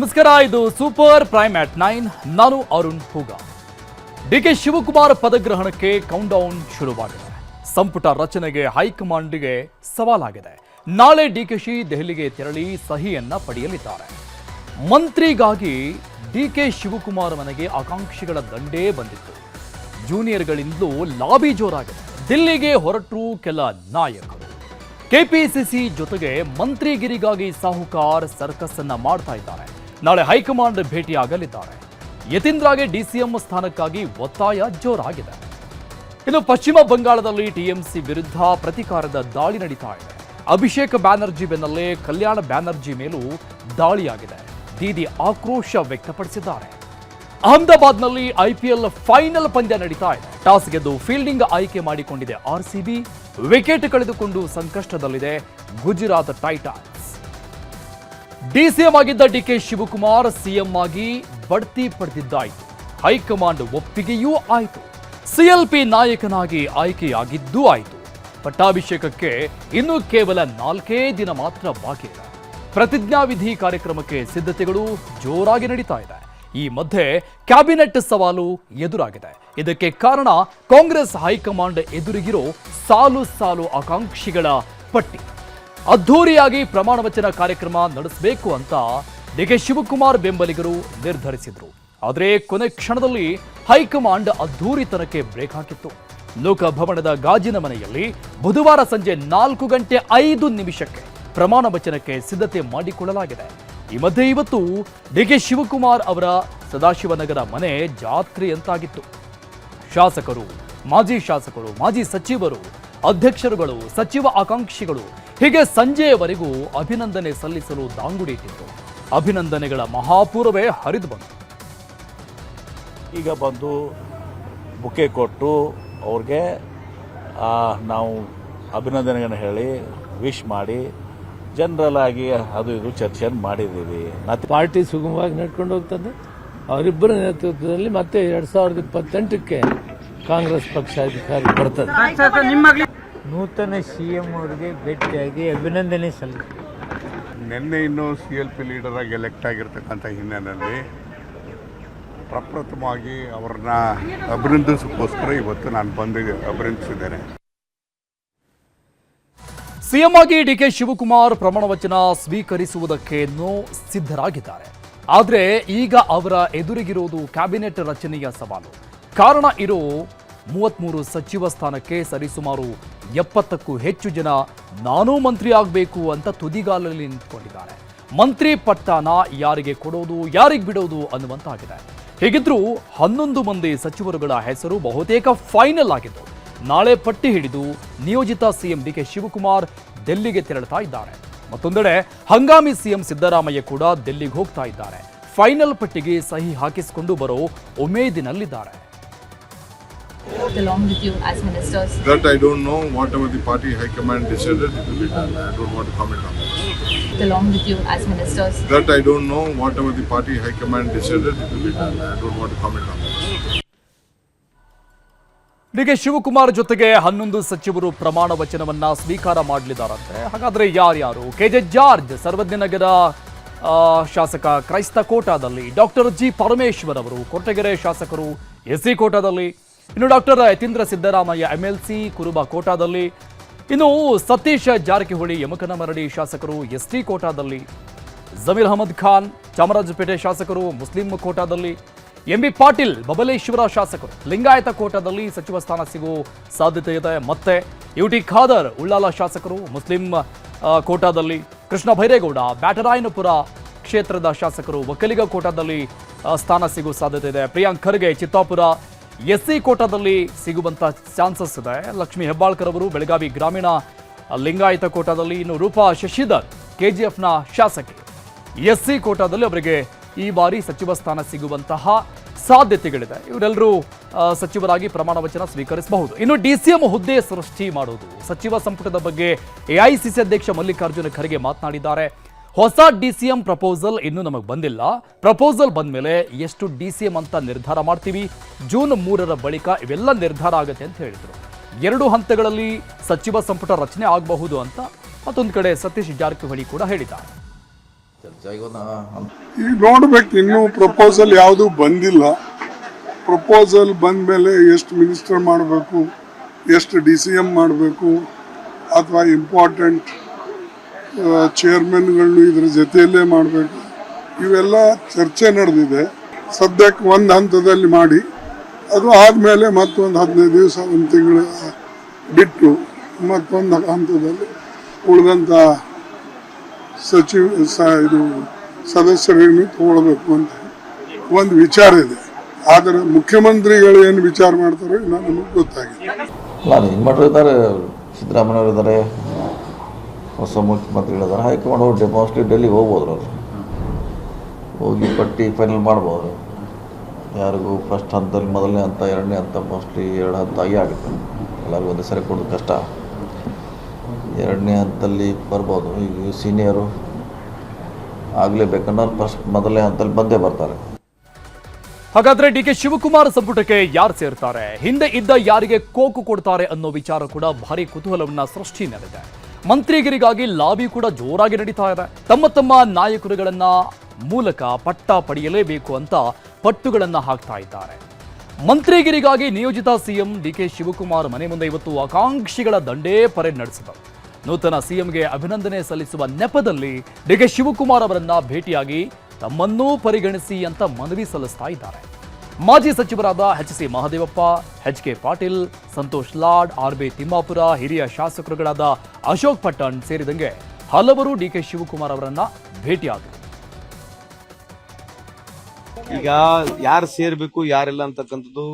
ನಮಸ್ಕಾರ, ಇದು super prime at 9. ನಾನು ಅರುಣ್ ಹೂಗ. ಡಿಕೆ ಶಿವಕುಮಾರ್ ಪದಗ್ರಹಣಕ್ಕೆ ಕೌಂಟ್ಡೌನ್ ಶುರುವಾಗಿದೆ. ಸಂಪುಟ ರಚನೆಗೆ ಹೈಕಮಾಂಡ್ಗೆ ಸವಾಲಾಗಿದೆ. ನಾಳೆ ಡಿಕೆಶಿ ದೆಹಲಿಗೆ ತೆರಳಿ ಸಹಿಯನ್ನ ಪಡೆಯಲಿದ್ದಾರೆ. ಮಂತ್ರಿಗಾಗಿ ಡಿಕೆ ಶಿವಕುಮಾರ್ ಮನೆಗೆ ಆಕಾಂಕ್ಷಿಗಳ ದಂಡೇ ಬಂದಿತ್ತು. ಜೂನಿಯರ್ಗಳಿಂದಲೂ ಲಾಬಿ ಜೋರಾಗಿದೆ. ದಿಲ್ಲಿಗೆ ಹೊರಟರು ಕೆಲ ನಾಯಕರು. ಕೆಪಿಸಿಸಿ ಜೊತೆಗೆ ಮಂತ್ರಿಗಿರಿಗಾಗಿ ಸಾಹುಕಾರ್ ಸರ್ಕಸ್ ಅನ್ನ ಮಾಡ್ತಾ ಇದ್ದಾರೆ. ನಾಳೆ ಹೈಕಮಾಂಡ್ ಭೇಟಿಯಾಗಲಿದ್ದಾರೆ. ಯತೀಂದ್ರಗೆ ಡಿಸಿಎಂ ಸ್ಥಾನಕ್ಕಾಗಿ ಒತ್ತಾಯ ಜೋರಾಗಿದೆ. ಇನ್ನು ಪಶ್ಚಿಮ ಬಂಗಾಳದಲ್ಲಿ ಟಿಎಂಸಿ ವಿರುದ್ಧ ಪ್ರತಿಕಾರದ ದಾಳಿ ನಡೀತಾ ಇದೆ. ಅಭಿಷೇಕ್ ಬ್ಯಾನರ್ಜಿ ಬೆನ್ನಲ್ಲೇ ಕಲ್ಯಾಣ ಬ್ಯಾನರ್ಜಿ ಮೇಲೂ ದಾಳಿಯಾಗಿದೆ. ದೀದಿ ಆಕ್ರೋಶ ವ್ಯಕ್ತಪಡಿಸಿದ್ದಾರೆ. ಅಹಮದಾಬಾದ್ನಲ್ಲಿ ಐಪಿಎಲ್ ಫೈನಲ್ ಪಂದ್ಯ ನಡೀತಾ ಇದೆ. ಟಾಸ್ ಗೆದ್ದು ಫೀಲ್ಡಿಂಗ್ ಆಯ್ಕೆ ಮಾಡಿಕೊಂಡಿದೆ ಆರ್ಸಿಬಿ. ವಿಕೆಟ್ ಕಳೆದುಕೊಂಡು ಸಂಕಷ್ಟದಲ್ಲಿದೆ ಗುಜರಾತ್ ಟೈಟಾನ್ಸ್. ಡಿಸಿಎಂ ಆಗಿದ್ದ ಡಿಕೆ ಶಿವಕುಮಾರ್ ಸಿಎಂ ಆಗಿ ಬಡ್ತಿ ಪಡೆದಿದ್ದಾಯಿತು. ಹೈಕಮಾಂಡ್ ಒಪ್ಪಿಗೆಯೂ ಆಯಿತು. ಸಿಎಲ್ಪಿ ನಾಯಕನಾಗಿ ಆಯ್ಕೆಯಾಗಿದ್ದೂ ಆಯಿತು. ಪಟ್ಟಾಭಿಷೇಕಕ್ಕೆ ಇನ್ನು ಕೇವಲ 4 ದಿನ ಮಾತ್ರ ಬಾಕಿ ಇದೆ. ಪ್ರತಿಜ್ಞಾವಿಧಿ ಕಾರ್ಯಕ್ರಮಕ್ಕೆ ಸಿದ್ಧತೆಗಳು ಜೋರಾಗಿ ನಡೀತಾ ಇದೆ. ಈ ಮಧ್ಯೆ ಕ್ಯಾಬಿನೆಟ್ ಸವಾಲು ಎದುರಾಗಿದೆ. ಇದಕ್ಕೆ ಕಾರಣ ಕಾಂಗ್ರೆಸ್ ಹೈಕಮಾಂಡ್ ಎದುರಿಗಿರೋ ಸಾಲು ಸಾಲು ಆಕಾಂಕ್ಷಿಗಳ ಪಟ್ಟಿ. ಅದ್ಧೂರಿಯಾಗಿ ಪ್ರಮಾಣ ವಚನ ಕಾರ್ಯಕ್ರಮ ನಡೆಸಬೇಕು ಅಂತ ಡಿಕೆ ಶಿವಕುಮಾರ್ ಬೆಂಬಲಿಗರು ನಿರ್ಧರಿಸಿದ್ರು. ಆದರೆ ಕೊನೆ ಕ್ಷಣದಲ್ಲಿ ಹೈಕಮಾಂಡ್ ಅದ್ಧೂರಿತನಕ್ಕೆ ಬ್ರೇಕ್ ಹಾಕಿತ್ತು. ಲೋಕಭವನದ ಗಾಜಿನ ಮನೆಯಲ್ಲಿ ಬುಧವಾರ ಸಂಜೆ 4:05 ಪ್ರಮಾಣ ವಚನಕ್ಕೆ ಸಿದ್ಧತೆ ಮಾಡಿಕೊಳ್ಳಲಾಗಿದೆ. ಈ ಮಧ್ಯೆ ಇವತ್ತು ಡಿಕೆ ಶಿವಕುಮಾರ್ ಅವರ ಸದಾಶಿವನಗರ ಮನೆ ಜಾತ್ರೆಯಂತಾಗಿತ್ತು. ಶಾಸಕರು, ಮಾಜಿ ಸಚಿವರು, ಅಧ್ಯಕ್ಷರುಗಳು, ಸಚಿವ ಆಕಾಂಕ್ಷಿಗಳು ಹೀಗೆ ಸಂಜೆಯವರೆಗೂ ಅಭಿನಂದನೆ ಸಲ್ಲಿಸಲು ದಾಂಗುಡಿ ಇಟ್ಟಿತ್ತು. ಅಭಿನಂದನೆಗಳ ಮಹಾಪೂರವೇ ಹರಿದು ಬಂತು. ಈಗ ಬಂದು ಬುಕ್ಕೆ ಕೊಟ್ಟು ಅವ್ರಿಗೆ ನಾವು ಅಭಿನಂದನೆಗಳನ್ನು ಹೇಳಿ ವಿಶ್ ಮಾಡಿ ಜನರಲ್ ಆಗಿ ಅದು ಇದು ಚರ್ಚೆಯನ್ನು ಮಾಡಿದ್ದೀವಿ. ಪಾರ್ಟಿ ಸುಗಮವಾಗಿ ನಡ್ಕೊಂಡು ಹೋಗ್ತದೆ. ಅವರಿಬ್ಬರ ನೇತೃತ್ವದಲ್ಲಿ ಮತ್ತೆ 2028ಕ್ಕೆ ಕಾಂಗ್ರೆಸ್ ಪಕ್ಷ ಅಧಿಕಾರ ಬರ್ತದೆ. ನೂತನ ಸಿಎಂ ಅವರಿಗೆ ಭೇಟಿಯಾಗಿ ಅಭಿನಂದನೆ ಸಲ್ಲಿಸಿ. ನಿನ್ನೆ ಇನ್ನೂ ಸಿಎಲ್ಪಿ ಲೀಡರ್ ಆಗಿ ಎಲೆಕ್ಟ್ ಆಗಿರ್ತಕ್ಕಂಥ ಹಿನ್ನೆಲೆಯಲ್ಲಿ ಪ್ರಪ್ರಥಮವಾಗಿ ಅವರನ್ನ ಅಭಿನಂದಿಸೋಕ್ಕೋಸ್ಕರ ಇವತ್ತು ನಾನು ಬಂದು ಅಭಿನಂದಿಸಿದ್ದೇನೆ. ಸಿಎಂ ಆಗಿ ಡಿಕೆ ಶಿವಕುಮಾರ್ ಪ್ರಮಾಣ ವಚನ ಸ್ವೀಕರಿಸುವುದಕ್ಕೇನೋ ಸಿದ್ಧರಾಗಿದ್ದಾರೆ. ಆದರೆ ಈಗ ಅವರ ಎದುರಿಗಿರೋದು ಕ್ಯಾಬಿನೆಟ್ ರಚನೆಯ ಸವಾಲು. ಕಾರಣ ಇರೋ 33 ಸಚಿವ ಸ್ಥಾನಕ್ಕೆ ಸರಿಸುಮಾರು 70ಕ್ಕೂ ಹೆಚ್ಚು ಜನ ನಾನೂ ಮಂತ್ರಿ ಆಗಬೇಕು ಅಂತ ತುದಿಗಾಲಲ್ಲಿ ನಿಂತ್ಕೊಂಡಿದ್ದಾರೆ. ಮಂತ್ರಿ ಪಟ್ಟನ ಯಾರಿಗೆ ಕೊಡೋದು, ಯಾರಿಗೆ ಬಿಡೋದು ಅನ್ನುವಂತಾಗಿದೆ. ಹೀಗಿದ್ರೂ 11 ಮಂದಿ ಸಚಿವರುಗಳ ಹೆಸರು ಬಹುತೇಕ ಫೈನಲ್ ಆಗಿದ್ದು, ನಾಳೆ ಪಟ್ಟಿ ಹಿಡಿದು ನಿಯೋಜಿತ ಸಿಎಂ ಡಿಕೆ ಶಿವಕುಮಾರ್ ದಿಲ್ಲಿಗೆ ತೆರಳುತ್ತಾ ಇದ್ದಾರೆ. ಮತ್ತೊಂದೆಡೆ ಹಂಗಾಮಿ ಸಿಎಂ ಸಿದ್ದರಾಮಯ್ಯ ಕೂಡ ದಿಲ್ಲಿಗೆ ಹೋಗ್ತಾ ಇದ್ದಾರೆ. ಫೈನಲ್ ಪಟ್ಟಿಗೆ ಸಹಿ ಹಾಕಿಸಿಕೊಂಡು ಬರೋ ಉಮೇದಿನಲ್ಲಿದ್ದಾರೆ. Along with you as ministers? That I don't know. Whatever the party high command decided, it will be done. I don't want to comment on that. Along with you as ministers? That I don't know. Whatever the party high command decided, it will be done. I don't want to comment on that. DK Shivakumar ಜೊತೆಗೆ 11 ಸಚಿವರು ಪ್ರಮಾಣ ವಚನವನ್ನ ಸ್ವೀಕಾರ ಮಾಡಲಿದ್ದಾರಂತೆ. ಹಾಗಾದ್ರೆ ಯಾರ್ಯಾರು? K J George Sarvagnanagar ಶಾಸಕ ಕ್ರೈಸ್ತ ಕೋಟಾದಲ್ಲಿ, doctor G Parameshwar ಅವರು ಕೊರಟಗೆರೆ ಶಾಸಕರು ಎಸ್ಸಿ ಕೋಟಾದಲ್ಲಿ, ಇನ್ನು ಡಾಕ್ಟರ್ ಯತೀಂದ್ರ ಸಿದ್ದರಾಮಯ್ಯ ಎಂಎಲ್ಸಿ ಕುರುಬ ಕೋಟಾದಲ್ಲಿ, ಇನ್ನು ಸತೀಶ್ ಜಾರಕಿಹೊಳಿ ಯಮಕನಮರಡಿ ಶಾಸಕರು ಎಸ್ಟಿ ಕೋಟಾದಲ್ಲಿ, ಜಮೀರ್ ಅಹಮದ್ ಖಾನ್ ಚಾಮರಾಜಪೇಟೆ ಶಾಸಕರು ಮುಸ್ಲಿಂ ಕೋಟಾದಲ್ಲಿ, ಎಂಬಿ ಪಾಟೀಲ್ ಬಬಲೇಶ್ವರ ಶಾಸಕರು ಲಿಂಗಾಯತ ಕೋಟಾದಲ್ಲಿ ಸಚಿವ ಸ್ಥಾನ ಸಿಗುವ ಸಾಧ್ಯತೆ ಇದೆ. ಮತ್ತೆ ಯುಟಿ ಖಾದರ್ ಉಳ್ಳಾಲ ಶಾಸಕರು ಮುಸ್ಲಿಂ ಕೋಟಾದಲ್ಲಿ, ಕೃಷ್ಣ ಬೈರೇಗೌಡ ಬ್ಯಾಟರಾಯನಪುರ ಕ್ಷೇತ್ರದ ಶಾಸಕರು ಒಕ್ಕಲಿಗ ಕೋಟಾದಲ್ಲಿ ಸ್ಥಾನ ಸಿಗುವ ಸಾಧ್ಯತೆ ಇದೆ. ಪ್ರಿಯಾಂಕ್ ಖರ್ಗೆ ಚಿತ್ತಾಪುರ ಎಸ್ಸಿ ಕೋಟಾದಲ್ಲಿ ಸಿಗುವಂತ ಚಾನ್ಸಸ್ ಇದೆ. ಲಕ್ಷ್ಮೀ ಹೆಬ್ಬಾಳ್ಕರ್ ಅವರು ಬೆಳಗಾವಿ ಗ್ರಾಮೀಣ ಲಿಂಗಾಯತ ಕೋಟಾದಲ್ಲಿ, ಇನ್ನು ರೂಪಾ ಶಶಿಧರ್ ಕೆಜಿಎಫ್ನ ಶಾಸಕಿ ಎಸ್ಸಿ ಕೋಟಾದಲ್ಲಿ ಅವರಿಗೆ ಈ ಬಾರಿ ಸಚಿವ ಸ್ಥಾನ ಸಿಗುವಂತಹ ಸಾಧ್ಯತೆಗಳಿದೆ. ಇವರೆಲ್ಲರೂ ಸಚಿವರಾಗಿ ಪ್ರಮಾಣ ವಚನ ಸ್ವೀಕರಿಸಬಹುದು. ಇನ್ನು ಡಿಸಿಎಂ ಹುದ್ದೆ ಸೃಷ್ಟಿ ಮಾಡೋದು, ಸಚಿವ ಸಂಪುಟದ ಬಗ್ಗೆ ಎಐಸಿಸಿ ಅಧ್ಯಕ್ಷ ಮಲ್ಲಿಕಾರ್ಜುನ ಖರ್ಗೆ ಮಾತನಾಡಿದ್ದಾರೆ. ಹೊಸ ಡಿಸಿಎಂ ಪ್ರಪೋಸಲ್ ಇನ್ನೂ ನಮಗೆ ಬಂದಿಲ್ಲ. ಪ್ರಪೋಸಲ್ ಬಂದ ಮೇಲೆ ಎಷ್ಟು ಡಿಸಿಎಂ ಅಂತ ನಿರ್ಧಾರ ಮಾಡ್ತೀವಿ. ಜೂನ್ 3ರ ಬಳಿಕ ಇವೆಲ್ಲ ನಿರ್ಧಾರ ಆಗುತ್ತೆ ಅಂತ ಹೇಳಿದರು. 2 ಹಂತಗಳಲ್ಲಿ ಸಚಿವ ಸಂಪುಟ ರಚನೆ ಆಗಬಹುದು ಅಂತ ಮತ್ತೊಂದು ಕಡೆ ಸತೀಶ್ ಜಾರಕಿಹೊಳಿ ಕೂಡ ಹೇಳಿದ್ದಾರೆ. ಈಗ ನೋಡ್ಬೇಕು, ಇನ್ನೂ ಪ್ರಪೋಸಲ್ ಯಾವುದೂ ಬಂದಿಲ್ಲ. ಪ್ರಪೋಸಲ್ ಬಂದ ಮೇಲೆ ಎಷ್ಟು ಮಿನಿಸ್ಟರ್ ಮಾಡಬೇಕು, ಎಷ್ಟು DCM ಮಾಡಬೇಕು, ಅಥವಾ ಇಂಪಾರ್ಟೆಂಟ್ ಚೇರ್ಮನ್ಗಳನ್ನು ಇದ್ರ ಜೊತೆಯಲ್ಲೇ ಮಾಡಬೇಕು, ಇವೆಲ್ಲ ಚರ್ಚೆ ನಡೆದಿದೆ. ಸದ್ಯಕ್ಕೆ ಒಂದು ಹಂತದಲ್ಲಿ ಮಾಡಿ, ಅದು ಆದಮೇಲೆ ಮತ್ತೊಂದು 15 ದಿವಸ, ಒಂದು ತಿಂಗಳು ಬಿಟ್ಟು ಮತ್ತೊಂದು ಹಂತದಲ್ಲಿ ಉಳಿದಂಥ ಇದು ಸದಸ್ಯರನ್ನು ತಗೊಳ್ಬೇಕು ಅಂತ ಒಂದು ವಿಚಾರ ಇದೆ. ಆದರೆ ಮುಖ್ಯಮಂತ್ರಿಗಳು ಏನು ವಿಚಾರ ಮಾಡ್ತಾರೋ ಇನ್ನೂ ನಮಗೆ ಗೊತ್ತಾಗಿದೆ. ಯಜಮಾನರು ಇದ್ದಾರೆ, ಸಿದ್ದರಾಮಯ್ಯವರು ಇದ್ದಾರೆ, ಹೊಸ ಮುಖ್ಯಮಂತ್ರಿಗಳಿದ್ದಾರೆ. ಹೈಕಮಾಂಡ್ ಹೋಗಿ ಮೋಸ್ಟ್ಲಿ ಡೆಲ್ಲಿಗೆ ಹೋಗ್ಬೋದು, ಅವರು ಹೋಗಿ ಪಟ್ಟಿ ಫೈನಲ್ ಮಾಡ್ಬೋದು. ಯಾರಿಗೂ ಫಸ್ಟ್ ಹಂತದಲ್ಲಿ ಮೊದಲನೇ ಹಂತ, ಎರಡನೇ ಹಂತ, ಮೋಸ್ಟ್ಲಿ 2 ಹಂತ ಆಗಿ ಆಗುತ್ತೆ. ಎಲ್ಲರಿಗೂ ಒಂದೇ ಸರಿ ಕೊಡೋದು ಕಷ್ಟ. 2ನೇ ಹಂತದಲ್ಲಿ ಬರ್ಬೋದು. ಈಗ ಸೀನಿಯರು ಆಗಲೇಬೇಕನ್ನೋರು ಫಸ್ಟ್ ಮೊದಲನೇ ಹಂತದಲ್ಲಿ ಬಂದೇ ಬರ್ತಾರೆ. ಹಾಗಾದ್ರೆ DK ಶಿವಕುಮಾರ್ ಸಂಪುಟಕ್ಕೆ ಯಾರು ಸೇರ್ತಾರೆ, ಹಿಂದೆ ಇದ್ದ ಯಾರಿಗೆ ಕೋಕು ಕೊಡ್ತಾರೆ ಅನ್ನೋ ವಿಚಾರ ಕೂಡ ಭಾರಿ ಕುತೂಹಲವನ್ನ ಸೃಷ್ಟಿ ಮಾಡಿದೆ. ಮಂತ್ರಿಗಿರಿಗಾಗಿ ಲಾಬಿ ಕೂಡ ಜೋರಾಗಿ ನಡೀತಾ ಇದೆ. ತಮ್ಮ ತಮ್ಮ ನಾಯಕರುಗಳನ್ನ ಮೂಲಕ ಪಟ್ಟ ಪಡೆಯಲೇಬೇಕು ಅಂತ ಪಟ್ಟುಗಳನ್ನ ಹಾಕ್ತಾ ಇದ್ದಾರೆ. ಮಂತ್ರಿಗಿರಿಗಾಗಿ ನಿಯೋಜಿತ CM DK ಶಿವಕುಮಾರ್ ಮನೆ ಮುಂದೆ ಇವತ್ತು ಆಕಾಂಕ್ಷಿಗಳ ದಂಡೇ ಪರೇಡ್ ನಡೆಸಿದರು. ನೂತನ CMಗೆ ಅಭಿನಂದನೆ ಸಲ್ಲಿಸುವ ನೆಪದಲ್ಲಿ DK ಶಿವಕುಮಾರ್ ಅವರನ್ನ ಭೇಟಿಯಾಗಿ ತಮ್ಮನ್ನೂ ಪರಿಗಣಿಸಿ ಅಂತ ಮನವಿ ಸಲ್ಲಿಸ್ತಾ ಇದ್ದಾರೆ. ಮಾಜಿ ಸಚಿವರಾದ HC Mahadevappa, HK Patil, Santosh Lad, RB Timmapur, ಹಿರಿಯ ಶಾಸಕರುಗಳಾದ ಅಶೋಕ್ ಪಟ್ಟಣ್ ಸೇರಿದಂಗೆ ಹಲವರು DK ಶಿವಕುಮಾರ್ ಅವರನ್ನ ಭೇಟಿಯಾದರು. ಈಗ ಯಾರು ಸೇರ್ಬೇಕು ಯಾರೆಲ್ಲ ಅಂತಕ್ಕಂಥದ್ದು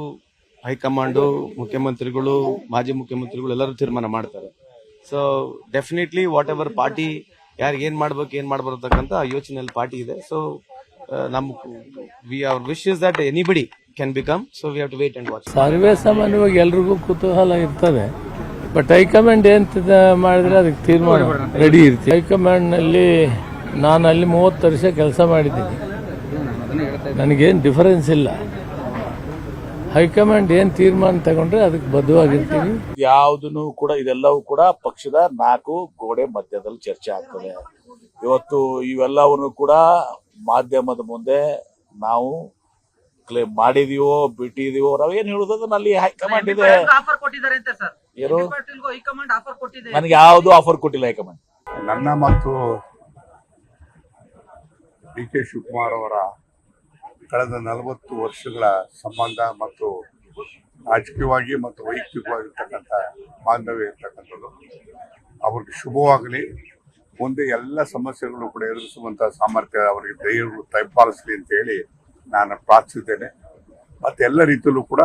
ಹೈಕಮಾಂಡು, ಮುಖ್ಯಮಂತ್ರಿಗಳು, ಮಾಜಿ ಮುಖ್ಯಮಂತ್ರಿಗಳು ಎಲ್ಲರೂ ತೀರ್ಮಾನ ಮಾಡ್ತಾರೆ. So definitely whatever party ಯಾರಿಗೆ ಏನ್ ಮಾಡ್ಬರ್ತಕ್ಕಂಥ ಯೋಚನೆಯಲ್ಲಿ ಪಾರ್ಟಿ ಇದೆ. So our wish is that anybody can become. So we have to wait and watch. ಸರ್ವೇ ಸಾಮಾನ್ಯವಾಗಿ ಎಲ್ರಿಗೂ ಕುತೂಹಲ ಇರ್ತದೆ. ಬಟ್ ಹೈಕಮಾಂಡ್ ಏನ್ ಮಾಡಿದ್ರೆ ಅದಕ್ಕೆ ತೀರ್ಮಾನ ರೆಡಿ ಇರ್ತೀವಿ. ಹೈಕಮಾಂಡ್ ನಲ್ಲಿ ನಾನು ಅಲ್ಲಿ 30 ವರ್ಷ ಕೆಲಸ ಮಾಡಿದ್ದೀನಿ. ನನಗೇನು ಡಿಫರೆನ್ಸ್ ಇಲ್ಲ. ಹೈಕಮಾಂಡ್ ಏನ್ ತೀರ್ಮಾನ ತಗೊಂಡ್ರೆ ಅದಕ್ಕೆ ಬದ್ಧವಾಗಿರ್ತೀವಿ. ಯಾವುದನ್ನು ಕೂಡ ಇದೆಲ್ಲವೂ ಕೂಡ ಪಕ್ಷದ 4 ಗೋಡೆ ಮಧ್ಯದಲ್ಲಿ ಚರ್ಚೆ ಆಗ್ತದೆ. ಇವತ್ತು ಇವೆಲ್ಲವನ್ನು ಕೂಡ ಮಾಧ್ಯಮದ ಮುಂದೆ ನಾವು ಕ್ಲೇಮ್ ಮಾಡಿದೀವೋ ಬಿಟ್ಟಿದೀವೋ ನಾವೇನ್ ಹೇಳುದು, ಅಲ್ಲಿ ಹೈಕಮಾಂಡ್ ಇದೆ. ಏನು ನನಗೆ ಯಾವುದು ಆಫರ್ ಕೊಟ್ಟಿಲ್ಲ ಹೈಕಮಾಂಡ್. ನನ್ನ ಮತ್ತು DK ಶಿವಕುಮಾರ್ ಅವರ ಕಳೆದ 40 ವರ್ಷಗಳ ಸಂಬಂಧ ಮತ್ತು ರಾಜಕೀಯವಾಗಿ ಮತ್ತು ವೈಯಕ್ತಿಕವಾಗಿರ್ತಕ್ಕಂಥ ಬಾಂಧವ್ಯ ಇರ್ತಕ್ಕಂಥದ್ದು ಅವ್ರಿಗೆ ಶುಭವಾಗಲಿ. ಮುಂದೆ ಎಲ್ಲ ಸಮಸ್ಯೆಗಳು ಕೂಡ ಎದುರಿಸುವಂಥ ಸಾಮರ್ಥ್ಯ ಅವರಿಗೆ ಧೈರ್ಯ ತೈಪಾಲಿಸಲಿ ಅಂತ ಹೇಳಿ ನಾನು ಪ್ರಾರ್ಥಿಸಿದ್ದೇನೆ. ಮತ್ತು ಎಲ್ಲ ರೀತಿಯಲ್ಲೂ ಕೂಡ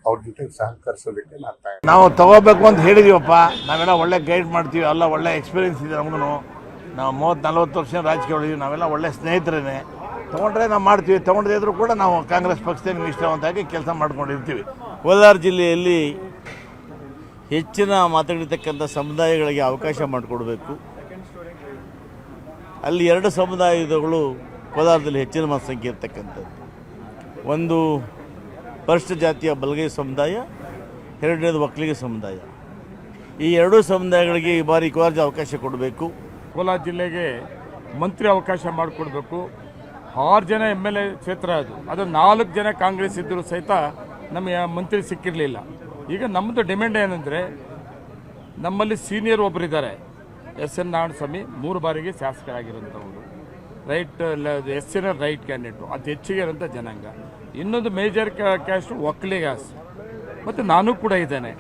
ಅವ್ರ ಜೊತೆ ಸಹಕರಿಸೋದಕ್ಕೆ ನಾವು ತಗೋಬೇಕು ಅಂತ ಹೇಳಿದೀವಪ್ಪ. ನಾವೆಲ್ಲ ಒಳ್ಳೆ ಗೈಡ್ ಮಾಡ್ತೀವಿ, ಎಲ್ಲ ಒಳ್ಳೆ ಎಕ್ಸ್ಪೀರಿಯನ್ಸ್ ಇದೆ ನಮಗೂ. ನಾವು 30-40 ವರ್ಷ ರಾಜಕೀಯ ಹೊಡಿದೀವಿ, ನಾವೆಲ್ಲ ಒಳ್ಳೆ ಸ್ನೇಹಿತರೇನೆ. ತೊಗೊಂಡ್ರೆ ನಾವು ಮಾಡ್ತೀವಿ, ತೊಗೊಂಡದೇ ಇದ್ರೂ ಕೂಡ ನಾವು ಕಾಂಗ್ರೆಸ್ ಪಕ್ಷದ ನಿಷ್ಠಾವಂತಾಗಿ ಕೆಲಸ ಮಾಡ್ಕೊಂಡಿರ್ತೀವಿ. ಕೋಲಾರ ಜಿಲ್ಲೆಯಲ್ಲಿ ಹೆಚ್ಚಿನ ಮಾತಾಡಿರ್ತಕ್ಕಂಥ ಸಮುದಾಯಗಳಿಗೆ ಅವಕಾಶ ಮಾಡಿಕೊಡ್ಬೇಕು. ಅಲ್ಲಿ 2 ಸಮುದಾಯಗಳು ಕೋಲಾರದಲ್ಲಿ ಹೆಚ್ಚಿನ ಜನಸಂಖ್ಯೆ ಇರ್ತಕ್ಕಂಥದ್ದು. ಒಂದು ಪರಿಶಿಷ್ಟ ಜಾತಿಯ ಬಲಗೈ ಸಮುದಾಯ, ಎರಡನೇದು ಒಕ್ಕಲಿಗ ಸಮುದಾಯ. ಈ 2 ಸಮುದಾಯಗಳಿಗೆ ಈ ಬಾರಿ ಕೋಲಾರ ಅವಕಾಶ ಕೊಡಬೇಕು. ಕೋಲಾರ ಜಿಲ್ಲೆಗೆ ಮಂತ್ರಿ ಅವಕಾಶ ಮಾಡಿಕೊಡ್ಬೇಕು. 6 ಜನ MLA ಕ್ಷೇತ್ರ ಅದು 4 ಜನ ಕಾಂಗ್ರೆಸ್ ಇದ್ದರೂ ಸಹಿತ ನಮಗೆ ಮಂತ್ರಿ ಸಿಕ್ಕಿರಲಿಲ್ಲ. ಈಗ ನಮ್ಮದು ಡಿಮ್ಯಾಂಡ್ ಏನಂದರೆ, ನಮ್ಮಲ್ಲಿ ಸೀನಿಯರ್ ಒಬ್ಬರಿದ್ದಾರೆ, SN ನಾರಾಯಣಸ್ವಾಮಿ, 3 ಬಾರಿಗೆ ಶಾಸಕರಾಗಿರೋಂಥವ್ರು, SN ರೈಟ್ ಕ್ಯಾಂಡಿಡೇಟು, ಅತಿ ಹೆಚ್ಚಿಗೆ ಇರೋಂಥ ಜನಾಂಗ. ಇನ್ನೊಂದು ಮೇಜರ್ ಕ್ಯಾಸ್ಟ್ ಒಕ್ಕಲಿಗಾಸ್, ಮತ್ತು ನಾನು ಕೂಡ ಇದ್ದೇನೆ.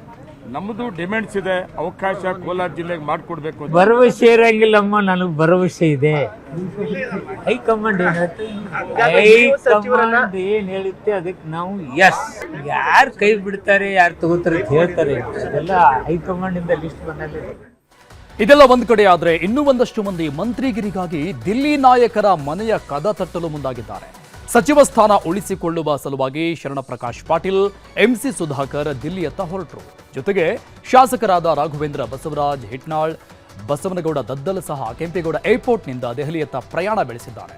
ನಮ್ಮದು ಡಿಮ್ಯಾಂಡ್ಸ್ ಇದೆ, ಅವಕಾಶ ಕೋಲಾರ ಜಿಲ್ಲೆಗೆ ಮಾಡಿಕೊಡ್ಬೇಕು. ಭರವಸೆ ಇರಂಗಿಲ್ಲಮ್ಮ, ನನಗೆ ಭರವಸೆ ಇದೆ. ಹೈಕಮಾಂಡ್ ಏನ್ ಹೇಳುತ್ತೆ ಅದಕ್ಕೆ ನಾವು ಎಸ್. ಯಾರು ಕೈ ಬಿಡ್ತಾರೆ, ಯಾರು ತಗೋತಾರೆ ಅಂತ ಹೇಳ್ತಾರೆ, ಅದೆಲ್ಲ ಹೈಕಮಾಂಡ್ ಇಂದ ಲಿಸ್ಟ್ ಬಂದಲ್ಲಿ. ಇದೆಲ್ಲ ಒಂದು ಕಡೆ ಆದ್ರೆ ಇನ್ನೂ ಒಂದಷ್ಟು ಮಂದಿ ಮಂತ್ರಿಗಿರಿಗಾಗಿ ದಿಲ್ಲಿ ನಾಯಕರ ಮನೆಯ ಕದ ತಟ್ಟಲು ಮುಂದಾಗಿದ್ದಾರೆ. ಸಚಿವ ಸ್ಥಾನ ಉಳಿಸಿಕೊಳ್ಳುವ ಸಲುವಾಗಿ ಶರಣಪ್ರಕಾಶ್ ಪಾಟೀಲ್, MC ಸುಧಾಕರ್ ದಿಲ್ಲಿಯತ್ತ ಹೊರಟರು. ಜೊತೆಗೆ ಶಾಸಕರಾದ ರಾಘವೇಂದ್ರ ಬಸವರಾಜ್ ಹಿಟ್ನಾಳ್, ಬಸವನಗೌಡ ದದ್ದಲ್ ಸಹ ಕೆಂಪೇಗೌಡ ಏರ್ಪೋರ್ಟ್ನಿಂದ ದೆಹಲಿಯತ್ತ ಪ್ರಯಾಣ ಬೆಳೆಸಿದ್ದಾರೆ.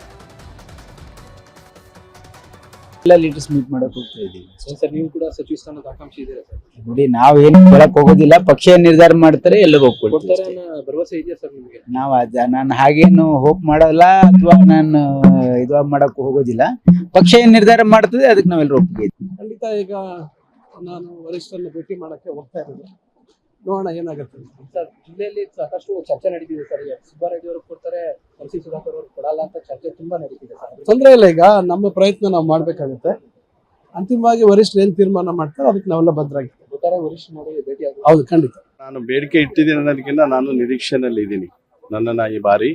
ಎಲ್ಲ ಲೀಡರ್ಸ್ ಮೀಟ್ ಮಾಡಕ್ ಹೋಗ್ತಾ ಇದೀವಿ. ಸರ್ ನೀವು ಕೂಡ ಸಚಿವ ಸ್ಥಾನದ ಆಕಾಂಕ್ಷಿ ಇದ್ದೀರಾ ಸರ್? ನೋಡಿ ನಾವೇನು ಕೇಳಕ್ ಹೋಗೋದಿಲ್ಲ, ಪಕ್ಷ ನಿರ್ಧಾರ ಮಾಡ್ತಾರೆ, ಎಲ್ಲರೂ ಒಪ್ಕೊಳ್ತಾರೆ. ಕೊಡ್ತಾರೆ ಅನ್ನೋ ಭರವಸೆ ಇದೆಯಾ ಸರ್ ನಿಮಗೆ? ನಾನು ಹಾಗೇನು ಹೋಪ್ ಮಾಡಲ್ಲ ಅಥವಾ ನಾನು ಇದು ಮಾಡಕ್ ಹೋಗೋದಿಲ್ಲ. ಪಕ್ಷ ಏನ್ ನಿರ್ಧಾರ ಮಾಡ್ತದೆ ಅದಕ್ಕೆ ನಾವೆಲ್ಲರೂ ಒಪ್ಪಿಗೆ. ಖಂಡಿತ ಈಗ ನಾನು ವರಿಷ್ಠರನ್ನ ಭೇಟಿ ಮಾಡಕ್ಕೆ ಹೋಗ್ತಾ ಇರೋದು, ನೋಡೋಣ ಏನಾಗುತ್ತೆ. ಸರ್ ಜಿಲ್ಲೆಯಲ್ಲಿ ಸಾಕಷ್ಟು ಚರ್ಚೆ ನಡೀತಿದೆ ಸರ್. ಸುಬ್ಬಾರೆಡ್ಡಿ ಅವರು ಕೊಡ್ತಾರೆ, MC ಸುಧಾಕರ್ ಅವರು ಕೊಡಲ್ಲ ಅಂತ ಚರ್ಚೆ ತುಂಬಾ ನಡೀತಿದೆ ಸರ್. ತೊಂದರೆ ಇಲ್ಲ, ಈಗ ನಮ್ಮ ಪ್ರಯತ್ನ ನಾವು ಮಾಡ್ಬೇಕಾಗುತ್ತೆ. ಅಂತಿಮವಾಗಿ ವರಿಷ್ಠರು ಏನ್ ತೀರ್ಮಾನ ಮಾಡ್ತಾರೆ ಅದಕ್ಕೆ ನಾವೆಲ್ಲ ಭದ್ರಾಗಿರ್ತೀವಿ. ಗೊತ್ತಾರೆ ವರಿಷ್ಠ ನೋಡಿ ಭೇಟಿ ಆಗ. ಹೌದು, ಖಂಡಿತ. ನಾನು ಬೇಡಿಕೆ ಇಟ್ಟಿದ್ದೀನಿ ಅನ್ನೋದಕ್ಕಿಂತ ನಾನು ನಿರೀಕ್ಷೆನಲ್ಲಿ ಇದ್ದೀನಿ. ನನ್ನನ್ನು ಈ ಬಾರಿ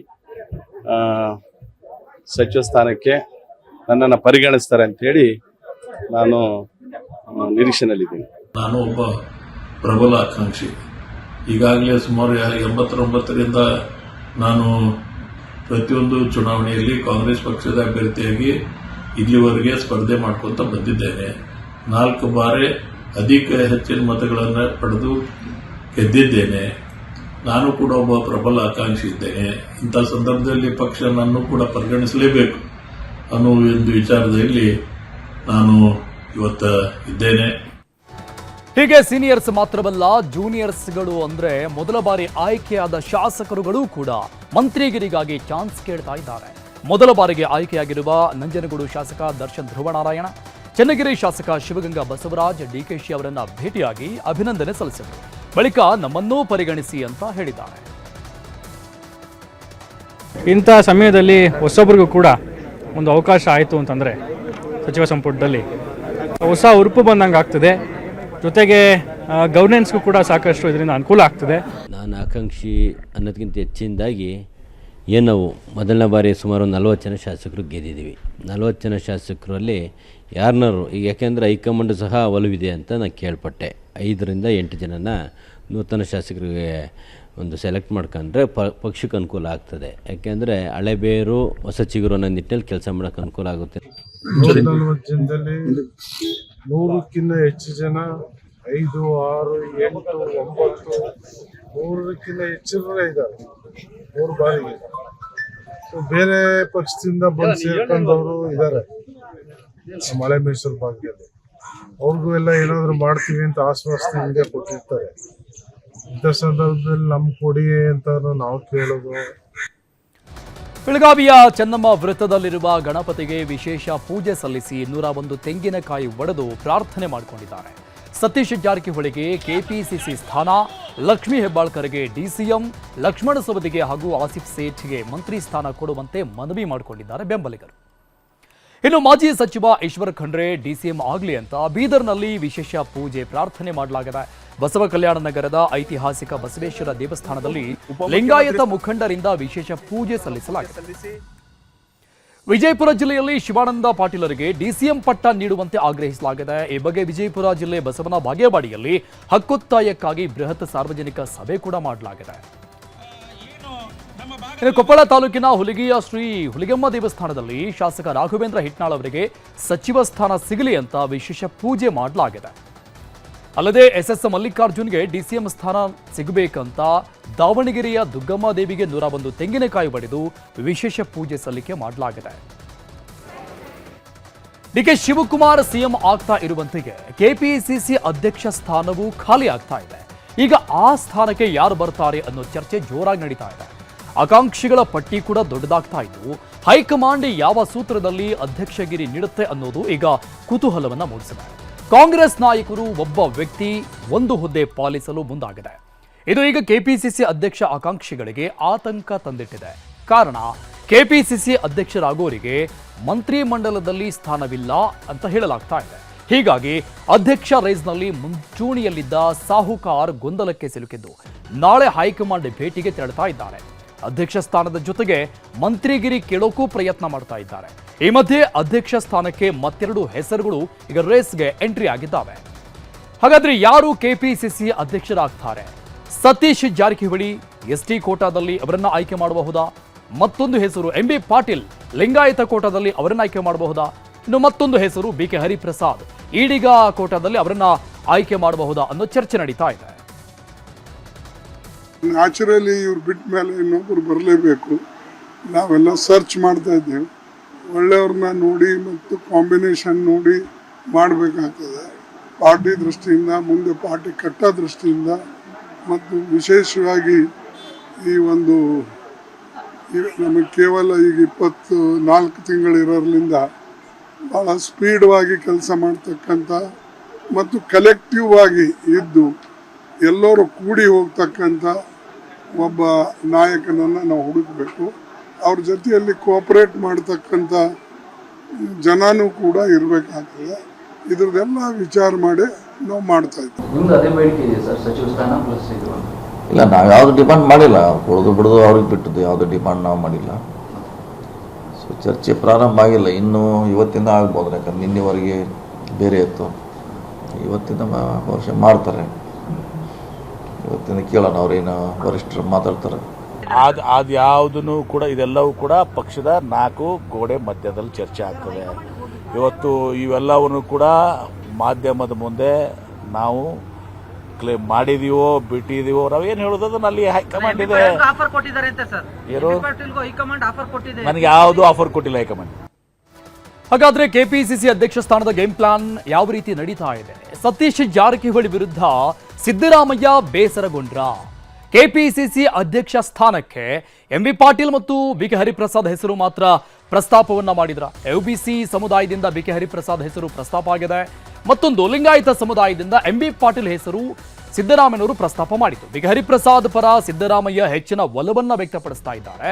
ಸಚಿವ ಸ್ಥಾನಕ್ಕೆ ನನ್ನನ್ನು ಪರಿಗಣಿಸ್ತಾರೆ ಅಂತ ಹೇಳಿ ನಾನು ನಿರೀಕ್ಷೆನಲ್ಲಿದ್ದೀನಿ. ನಾನು ಒಬ್ಬ ಪ್ರಬಲ ಆಕಾಂಕ್ಷಿ. ಈಗಾಗಲೇ ಸುಮಾರು 89ರಿಂದ ನಾನು ಪ್ರತಿಯೊಂದು ಚುನಾವಣೆಯಲ್ಲಿ ಕಾಂಗ್ರೆಸ್ ಪಕ್ಷದ ಅಭ್ಯರ್ಥಿಯಾಗಿ ಇಲ್ಲಿವರೆಗೆ ಸ್ಪರ್ಧೆ ಮಾಡ್ಕೊತ ಬಂದಿದ್ದೇನೆ. 4 ಬಾರಿ ಹೆಚ್ಚಿನ ಮತಗಳನ್ನು ಪಡೆದು ಗೆದ್ದಿದ್ದೇನೆ. ನಾನು ಕೂಡ ಒಬ್ಬ ಪ್ರಬಲ ಆಕಾಂಕ್ಷಿ ಇದ್ದೇನೆ. ಇಂಥ ಸಂದರ್ಭದಲ್ಲಿ ಪಕ್ಷ ನನ್ನೂ ಕೂಡ ಪರಿಗಣಿಸಲೇಬೇಕು ಅನ್ನೋ ಒಂದು ವಿಚಾರದಲ್ಲಿ ನಾನು ಇವತ್ತು ಇದ್ದೇನೆ. ಹೀಗೆ ಸೀನಿಯರ್ಸ್ ಮಾತ್ರವಲ್ಲ, ಜೂನಿಯರ್ಸ್ಗಳು ಅಂದ್ರೆ ಮೊದಲ ಬಾರಿ ಆಯ್ಕೆಯಾದ ಶಾಸಕರುಗಳು ಕೂಡ ಮಂತ್ರಿಗಿರಿಗಾಗಿ ಚಾನ್ಸ್ ಕೇಳ್ತಾ ಇದ್ದಾರೆ. ಮೊದಲ ಬಾರಿಗೆ ಆಯ್ಕೆಯಾಗಿರುವ ನಂಜನಗೂಡು ಶಾಸಕ ದರ್ಶನ್ ಧ್ರುವನಾರಾಯಣ, ಚನ್ನಗಿರಿ ಶಾಸಕ ಶಿವಗಂಗಾ ಬಸವರಾಜ್ ಡಿಕೆಶಿ ಅವರನ್ನ ಭೇಟಿಯಾಗಿ ಅಭಿನಂದನೆ ಸಲ್ಲಿಸಿದರು. ಬಳಿಕ ನಮ್ಮನ್ನೂ ಪರಿಗಣಿಸಿ ಅಂತ ಹೇಳಿದ್ದಾರೆ. ಇಂಥ ಸಮಯದಲ್ಲಿ ಹೊಸೊಬ್ಬರಿಗೂ ಕೂಡ ಒಂದು ಅವಕಾಶ ಆಯಿತು ಅಂತಂದರೆ ಸಚಿವ ಸಂಪುಟದಲ್ಲಿ ಹೊಸ ಉರುಪು ಬಂದಂಗೆ ಆಗ್ತದೆ. ಜೊತೆಗೆ ಗವರ್ನೆನ್ಸ್ಗೂ ಕೂಡ ಸಾಕಷ್ಟು ಇದರಿಂದ ಅನುಕೂಲ ಆಗ್ತದೆ. ನಾನು ಆಕಾಂಕ್ಷಿ ಅನ್ನೋದಕ್ಕಿಂತ ಹೆಚ್ಚಿನದಾಗಿ ಏನು ನಾವು ಮೊದಲನೇ ಬಾರಿ ಸುಮಾರು 40 ಜನ ಶಾಸಕರು ಗೆದ್ದಿದ್ದೀವಿ. 40 ಜನ ಶಾಸಕರಲ್ಲಿ ಯಾರನ್ನಾರು ಈಗ ಯಾಕೆಂದರೆ ಹೈಕಮಾಂಡ್ ಸಹ ಒಲವಿದೆ ಅಂತ ನಾನು ಕೇಳ್ಪಟ್ಟೆ. 5ರಿಂದ 8 ಜನನ ನೂತನ ಶಾಸಕರಿಗೆ ಒಂದು ಸೆಲೆಕ್ಟ್ ಮಾಡ್ಕೊಂಡ್ರೆ ಪಕ್ಷಕ್ಕೆ ಅನುಕೂಲ ಆಗ್ತದೆ. ಯಾಕೆಂದರೆ ಹಳೆ ಬೇರು ಹೊಸ ಚಿಗುರು ಅನ್ನೋ ನಿಟ್ಟಿನಲ್ಲಿ ಕೆಲಸ ಮಾಡೋಕ್ಕೆ ಅನುಕೂಲ ಆಗುತ್ತೆ. 40 ಜನದಲ್ಲಿ 100ಕ್ಕಿಂತ ಹೆಚ್ಚು ಜನ 5, 6, 8, 9 100ಕ್ಕಿಂತ ಹೆಚ್ಚಿನವರೇ ಇದ್ದಾರೆ 3 ಬಾರಿಗೆ. ಬೇರೆ ಪಕ್ಷದಿಂದ ಬಂದು ಸೇರ್ಕೊಂಡವರು ಇದ್ದಾರೆ ಮಳೆ ಮೈಸೂರು ಭಾಗದಲ್ಲಿ. ಅವ್ರಿಗೂ ಎಲ್ಲ ಏನಾದ್ರು ಮಾಡ್ತೀವಿ ಅಂತ ಆಶ್ವಾಸನೆ ಹಿಂದೆ ಕೊಟ್ಟಿರ್ತಾರೆ. ಇಂಥ ಸಂದರ್ಭದಲ್ಲಿ ನಮ್ಗೆ ಕೊಡಿ ಅಂತ ನಾವು ಕೇಳೋದು. ಬೆಳಗಾವಿಯ ಚೆನ್ನಮ್ಮ ವೃತ್ತದಲ್ಲಿರುವ ಗಣಪತಿಗೆ ವಿಶೇಷ ಪೂಜೆ ಸಲ್ಲಿಸಿ 101 ತೆಂಗಿನಕಾಯಿ ಒಡೆದು ಪ್ರಾರ್ಥನೆ ಮಾಡಿಕೊಂಡಿದ್ದಾರೆ. ಸತೀಶ್ ಜಾರಕಿಹೊಳಿಗೆ ಕೆಪಿಸಿಸಿ ಸ್ಥಾನ, ಲಕ್ಷ್ಮೀ ಹೆಬ್ಬಾಳ್ಕರ್ಗೆ ಡಿಸಿಎಂ, ಲಕ್ಷ್ಮಣ ಸವದಿಗೆ ಹಾಗೂ ಆಸಿಫ್ ಸೇಠ್ಗೆ ಮಂತ್ರಿ ಸ್ಥಾನ ಕೊಡುವಂತೆ ಮನವಿ ಮಾಡಿಕೊಂಡಿದ್ದಾರೆ ಬೆಂಬಲಿಗರು. ಇನ್ನು ಮಾಜಿ ಸಚಿವ ಈಶ್ವರ್ ಖಂಡ್ರೆ ಡಿಸಿಎಂ ಆಗಲಿ ಅಂತ ಬೀದರ್ನಲ್ಲಿ ವಿಶೇಷ ಪೂಜೆ ಪ್ರಾರ್ಥನೆ ಮಾಡಲಾಗಿದೆ. ಬಸವ ಕಲ್ಯಾಣ ನಗರದ ಐತಿಹಾಸಿಕ ಬಸವೇಶ್ವರ ದೇವಸ್ಥಾನದಲ್ಲಿ ಲಿಂಗಾಯತ ಮುಖಂಡರಿಂದ ವಿಶೇಷ ಪೂಜೆ ಸಲ್ಲಿಸಲಾಗಿದೆ. ವಿಜಯಪುರ ಜಿಲ್ಲೆಯಲ್ಲಿ ಶಿವಾನಂದ ಪಾಟೀಲರಿಗೆ ಡಿಸಿಎಂ ಪಟ್ಟ ನೀಡುವಂತೆ ಆಗ್ರಹಿಸಲಾಗಿದೆ. ಈ ಬಗ್ಗೆ ವಿಜಯಪುರ ಜಿಲ್ಲೆ ಬಸವನ ಬಾಗೇವಾಡಿಯಲ್ಲಿ ಹಕ್ಕೊತ್ತಾಯಕ್ಕಾಗಿ ಬೃಹತ್ ಸಾರ್ವಜನಿಕ ಸಭೆ ಕೂಡ ಮಾಡಲಾಗಿದೆ. ಇನ್ನು ಕೊಪ್ಪಳ ತಾಲೂಕಿನ ಹುಲಿಗಿಯ ಶ್ರೀ ಹುಲಿಗಮ್ಮ ದೇವಸ್ಥಾನದಲ್ಲಿ ಶಾಸಕ ರಾಘವೇಂದ್ರ ಹಿಟ್ನಾಳ್ ಅವರಿಗೆ ಸಚಿವ ಸ್ಥಾನ ಸಿಗಲಿ ಅಂತ ವಿಶೇಷ ಪೂಜೆ ಮಾಡಲಾಗಿದೆ. ಅಲ್ಲದೆ SS ಮಲ್ಲಿಕಾರ್ಜುನ್ಗೆ ಡಿಸಿಎಂ ಸ್ಥಾನ ಸಿಗಬೇಕಂತ ದಾವಣಗೆರೆಯ ದುಗ್ಗಮ್ಮ ದೇವಿಗೆ 101 ತೆಂಗಿನಕಾಯಿ ಒಡೆದು ವಿಶೇಷ ಪೂಜೆ ಸಲ್ಲಿಕೆ ಮಾಡಲಾಗಿದೆ. ಡಿಕೆ ಶಿವಕುಮಾರ್ ಸಿಎಂ ಆಗ್ತಾ ಇರುವಂತೆಯೇ ಕೆಪಿಸಿಸಿ ಅಧ್ಯಕ್ಷ ಸ್ಥಾನವೂ ಖಾಲಿ ಆಗ್ತಾ ಇದೆ. ಈಗ ಆ ಸ್ಥಾನಕ್ಕೆ ಯಾರು ಬರ್ತಾರೆ ಅನ್ನೋ ಚರ್ಚೆ ಜೋರಾಗಿ ನಡೀತಾ ಇದೆ. ಆಕಾಂಕ್ಷಿಗಳ ಪಟ್ಟಿ ಕೂಡ ದೊಡ್ಡದಾಗ್ತಾ ಇದ್ದು ಹೈಕಮಾಂಡ್ ಯಾವ ಸೂತ್ರದಲ್ಲಿ ಅಧ್ಯಕ್ಷಗಿರಿ ನೀಡುತ್ತೆ ಅನ್ನೋದು ಈಗ ಕುತೂಹಲವನ್ನ ಮೂಡಿಸಿದೆ. ಕಾಂಗ್ರೆಸ್ ನಾಯಕರು ಒಬ್ಬ ವ್ಯಕ್ತಿ ಒಂದು ಹುದ್ದೆ ಪಾಲಿಸಲು ಮುಂದಾಗಿದೆ. ಇದು ಈಗ ಕೆಪಿಸಿಸಿ ಅಧ್ಯಕ್ಷ ಆಕಾಂಕ್ಷಿಗಳಿಗೆ ಆತಂಕ ತಂದಿಟ್ಟಿದೆ. ಕಾರಣ ಕೆಪಿಸಿಸಿ ಅಧ್ಯಕ್ಷರಾಗೋರಿಗೆ ಮಂತ್ರಿಮಂಡಲದಲ್ಲಿ ಸ್ಥಾನವಿಲ್ಲ ಅಂತ ಹೇಳಲಾಗ್ತಾ ಇದೆ. ಹೀಗಾಗಿ ಅಧ್ಯಕ್ಷ ರೇಸ್ನಲ್ಲಿ ಮುಂಚೂಣಿಯಲ್ಲಿದ್ದ ಸಾಹುಕಾರ್ ಗೊಂದಲಕ್ಕೆ ಸಿಲುಕಿದ್ದು ನಾಳೆ ಹೈಕಮಾಂಡ್ ಭೇಟಿಗೆ ತೆರಳುತ್ತಾ ಇದ್ದಾರೆ. ಅಧ್ಯಕ್ಷ ಸ್ಥಾನದ ಜೊತೆಗೆ ಮಂತ್ರಿಗಿರಿ ಕೇಳೋಕ್ಕೂ ಪ್ರಯತ್ನ ಮಾಡ್ತಾ ಇದ್ದಾರೆ. ಈ ಮಧ್ಯೆ ಅಧ್ಯಕ್ಷ ಸ್ಥಾನಕ್ಕೆ ಮತ್ತೆರಡು ಹೆಸರುಗಳು ಈಗ ರೇಸ್ಗೆ ಎಂಟ್ರಿ ಆಗಿದ್ದಾವೆ. ಹಾಗಾದ್ರೆ ಯಾರು ಕೆಪಿಸಿಸಿ ಅಧ್ಯಕ್ಷರಾಗ್ತಾರೆ? ಸತೀಶ್ ಜಾರಕಿಹೊಳಿ ST ಕೋಟಾದಲ್ಲಿ ಅವರನ್ನ ಆಯ್ಕೆ ಮಾಡಬಹುದಾ? ಮತ್ತೊಂದು ಹೆಸರು MB ಪಾಟೀಲ್ ಲಿಂಗಾಯತ ಕೋಟಾದಲ್ಲಿ ಅವರನ್ನ ಆಯ್ಕೆ ಮಾಡಬಹುದಾ? ಇನ್ನು ಮತ್ತೊಂದು ಹೆಸರು BK ಹರಿಪ್ರಸಾದ್ ಈಡಿಗ ಕೋಟಾದಲ್ಲಿ ಅವರನ್ನ ಆಯ್ಕೆ ಮಾಡಬಹುದಾ ಅನ್ನೋ ಚರ್ಚೆ ನಡೀತಾ ಇದೆ. ನ್ಯಾಚುರಲಿ ಇವ್ರು ಬಿಟ್ಟ ಮೇಲೆ ಇನ್ನೊಬ್ರು ಬರಲೇಬೇಕು. ನಾವೆಲ್ಲ ಸರ್ಚ್ ಮಾಡ್ತಾ ಇದ್ದೇವೆ. ಒಳ್ಳೆಯವ್ರನ್ನ ನೋಡಿ ಮತ್ತು ಕಾಂಬಿನೇಷನ್ ನೋಡಿ ಮಾಡಬೇಕಾಗ್ತದೆ. ಪಾರ್ಟಿ ದೃಷ್ಟಿಯಿಂದ, ಮುಂದೆ ಪಾರ್ಟಿ ಕಟ್ಟ ದೃಷ್ಟಿಯಿಂದ ಮತ್ತು ವಿಶೇಷವಾಗಿ ಈ ಒಂದು ನಮಗೆ ಕೇವಲ ಈಗ 24 ತಿಂಗಳಿರೋದ್ರಿಂದ ಭಾಳ ಸ್ಪೀಡ್ವಾಗಿ ಕೆಲಸ ಮಾಡ್ತಕ್ಕಂಥ ಮತ್ತು ಕಲೆಕ್ಟಿವ್ ಆಗಿ ಇದ್ದು ಎಲ್ಲರೂ ಕೂಡಿ ಹೋಗ್ತಕ್ಕಂಥ ಒಬ್ಬ ನಾಯಕನನ್ನು ನಾವು ಹುಡುಕಬೇಕು. ಅವ್ರ ಜೊತೆಯಲ್ಲಿ ಕೋಆಪರೇಟ್ ಮಾಡ್ತಕ್ಕಂಥ ಜನನೂ ಕೂಡ ಇರಬೇಕಾಗ್ತದೆ. ಇದ್ರದ್ದೆಲ್ಲ ವಿಚಾರ ಮಾಡಿ ನಾವು ಮಾಡ್ತಾ ಇದ್ದೀವಿ. ಇಲ್ಲ, ನಾವು ಯಾವುದು ಡಿಮಾಂಡ್ ಮಾಡಿಲ್ಲ. ಉಳಿದು ಬಿಡೋದು ಅವ್ರಿಗೆ ಬಿಟ್ಟದ್ದು, ಯಾವುದು ಡಿಮಾಂಡ್ ನಾವು ಮಾಡಿಲ್ಲ. ಸೊ ಚರ್ಚೆ ಪ್ರಾರಂಭ ಆಗಿಲ್ಲ, ಇನ್ನೂ ಇವತ್ತಿಂದ ಆಗ್ಬೋದು. ಯಾಕಂದ್ರೆ ನಿನ್ನೆವರೆಗೆ ಬೇರೆ ಇತ್ತು, ಇವತ್ತಿಂದ ಬಹುಶಃ ಮಾಡ್ತಾರೆ. ಇವತ್ತಿಂದ ಕೇಳೋಣ ಅವ್ರೇನು ವರಿಷ್ಠರು ಮಾತಾಡ್ತಾರೆ. ಅದು ಯಾವುದನ್ನು ಕೂಡ ಇದೆಲ್ಲವೂ ಕೂಡ ಪಕ್ಷದ 4 ಗೋಡೆ ಮಧ್ಯದಲ್ಲಿ ಚರ್ಚೆ ಆಗ್ತದೆ. ಇವತ್ತು ಇವೆಲ್ಲವನ್ನು ಕೂಡ ಮಾಧ್ಯಮದ ಮುಂದೆ ನಾವು ಕ್ಲೇಮ್ ಮಾಡಿದೀವೋ ಬಿಟ್ಟಿದೀವೋ ನಾವೇನು ಹೇಳೋದನ್ನ ಅಲ್ಲಿ ಹೈಕಮಾಂಡ್ ಇದೆ. ನನಗೆ ಯಾವುದು ಆಫರ್ ಕೊಟ್ಟಿಲ್ಲ ಹೈಕಮಾಂಡ್. ಹಾಗಾದ್ರೆ ಕೆಪಿಸಿಸಿ ಅಧ್ಯಕ್ಷ ಸ್ಥಾನದ ಗೇಮ್ ಪ್ಲಾನ್ ಯಾವ ರೀತಿ ನಡೀತಾ ಇದೆ? ಸತೀಶ್ ಜಾರಕಿಹೊಳಿ ವಿರುದ್ಧ ಸಿದ್ದರಾಮಯ್ಯ ಬೇಸರಗೊಂಡ್ರ? ಕೆಪಿಸಿಸಿ ಅಧ್ಯಕ್ಷ ಸ್ಥಾನಕ್ಕೆ ಎಂಬಿ ಪಾಟೀಲ್ ಮತ್ತು ಬಿಕೆ ಹರಿಪ್ರಸಾದ್ ಹೆಸರು ಮಾತ್ರ ಪ್ರಸ್ತಾಪವನ್ನ ಮಾಡಿದ್ರ? ಯುಬಿಸಿ ಸಮುದಾಯದಿಂದ ಬಿಕೆ ಹರಿಪ್ರಸಾದ್ ಹೆಸರು ಪ್ರಸ್ತಾಪ ಆಗಿದೆ. ಮತ್ತೊಂದು ಲಿಂಗಾಯತ ಸಮುದಾಯದಿಂದ ಎಂಬಿ ಪಾಟೀಲ್ ಹೆಸರು ಸಿದ್ದರಾಮಯ್ಯನವರು ಪ್ರಸ್ತಾಪ ಮಾಡಿತು. ಬಿಕೆ ಹರಿಪ್ರಸಾದ್ ಪರ ಸಿದ್ದರಾಮಯ್ಯ ಹೆಚ್ಚಿನ ಒಲವನ್ನ ವ್ಯಕ್ತಪಡಿಸ್ತಾ ಇದ್ದಾರೆ.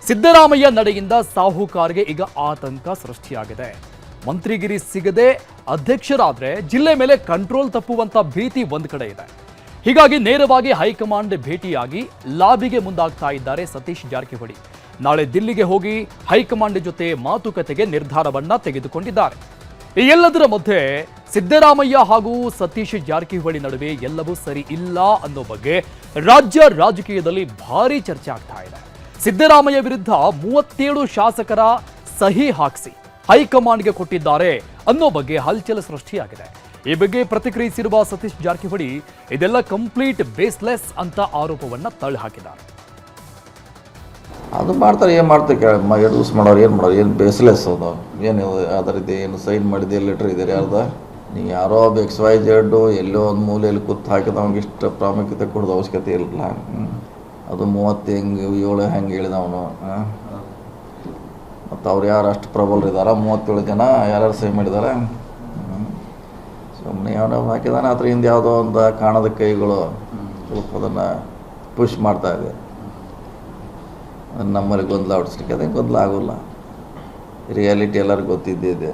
ಸಿದ್ದರಾಮಯ್ಯ ನಡೆಯಿಂದ ಸಾಹುಕಾರ್ಗೆ ಈಗ ಆತಂಕ ಸೃಷ್ಟಿಯಾಗಿದೆ. ಮಂತ್ರಿಗಿರಿ ಸಿಗದೆ ಅಧ್ಯಕ್ಷರಾದ್ರೆ ಜಿಲ್ಲೆ ಮೇಲೆ ಕಂಟ್ರೋಲ್ ತಪ್ಪುವಂತ ಭೀತಿ ಒಂದ್ ಕಡೆ ಇದೆ. ಹೀಗಾಗಿ ನೇರವಾಗಿ ಹೈಕಮಾಂಡ್ ಭೇಟಿಯಾಗಿ ಲಾಬಿಗೆ ಮುಂದಾಗ್ತಾ ಇದ್ದಾರೆ ಸತೀಶ್ ಜಾರಕಿಹೊಳಿ. ನಾಳೆ ದಿಲ್ಲಿಗೆ ಹೋಗಿ ಹೈಕಮಾಂಡ್ ಜೊತೆ ಮಾತುಕತೆಗೆ ನಿರ್ಧಾರವನ್ನ ತೆಗೆದುಕೊಂಡಿದ್ದಾರೆ. ಈ ಎಲ್ಲದರ ಮಧ್ಯೆ ಸಿದ್ದರಾಮಯ್ಯ ಹಾಗೂ ಸತೀಶ್ ಜಾರಕಿಹೊಳಿ ನಡುವೆ ಎಲ್ಲವೂ ಸರಿ ಇಲ್ಲ ಅನ್ನೋ ಬಗ್ಗೆ ರಾಜ್ಯ ರಾಜಕೀಯದಲ್ಲಿ ಭಾರಿ ಚರ್ಚೆ ಆಗ್ತಾ ಇದೆ. ಸಿದ್ದರಾಮಯ್ಯ ವಿರುದ್ಧ 37 ಶಾಸಕರ ಸಹಿ ಹಾಕಿಸಿ ಹೈಕಮಾಂಡ್ಗೆ ಕೊಟ್ಟಿದ್ದಾರೆ ಅನ್ನೋ ಬಗ್ಗೆ ಹಲ್ಚಲ್ ಸೃಷ್ಟಿಯಾಗಿದೆ. ಈ ಬಗ್ಗೆ ಪ್ರತಿಕ್ರಿಯಿಸಿರುವ ಸತೀಶ್ ಜಾರಕಿಹೊಳಿ ಇದೆಲ್ಲ ಕಂಪ್ಲೀಟ್ ಬೇಸ್ಲೆಸ್ ಅಂತ ಆರೋಪವನ್ನ ತಳ್ಳಿಹಾಕಿದ್ದಾರೆ. ಅದು ಮಾಡ್ತಾರೆ, ಏನು ಮಾಡ್ತಾರೆ ಎರಡು ದಿವಸ ಮಾಡೋರು ಏನು ಮಾಡೋರು, ಏನು ಬೇಸ್ಲೆಸ್ ಅದು ಏನು ಅದರದ್ದು ಏನು ಸೈನ್ ಮಾಡಿದೆ ಲೆಟ್ರ್ ಇದೆ ಯಾರ್ದ? ನೀವು ಯಾರೋ XYZ ಎಲ್ಲೋ ಒಂದು ಮೂಲೆಯಲ್ಲಿ ಕೂತು ಹಾಕಿದವಂಗೆ ಇಷ್ಟು ಪ್ರಾಮುಖ್ಯತೆ ಕೊಡೋದು ಅವಶ್ಯಕತೆ ಇಲ್ಲ. ಅದು 37 ಹೆಂಗೆ ಹೇಳಿದವನು. ಮತ್ತು ಅವ್ರು ಯಾರು ಅಷ್ಟು ಪ್ರಬಲರಿದ್ದಾರೆ? 37 ಜನ ಯಾರ್ಯಾರು ಸಹಿ ಮಾಡಿದ್ದಾರೆ? ಸುಮ್ಮನೆ ಅವನು ಹಾಕಿದಾನೆ, ಅದ್ರ ಹಿಂದೆ ಯಾವುದೋ ಒಂದು ಕಾಣದ ಕೈಗಳು ಸ್ವಲ್ಪ ಅದನ್ನು ಪುಷ್ ಮಾಡ್ತಾ ಇದೆ. ನಮ್ಮಲ್ಲಿ ಗೊಂದಲ ಹೊಡಿಸ್ಲಿಕ್ಕೆ ಅದೇ ಗೊಂದಲ ಆಗೋಲ್ಲ. ರಿಯಾಲಿಟಿ ಎಲ್ಲರಿಗೂ ಗೊತ್ತಿದ್ದಿದೆ.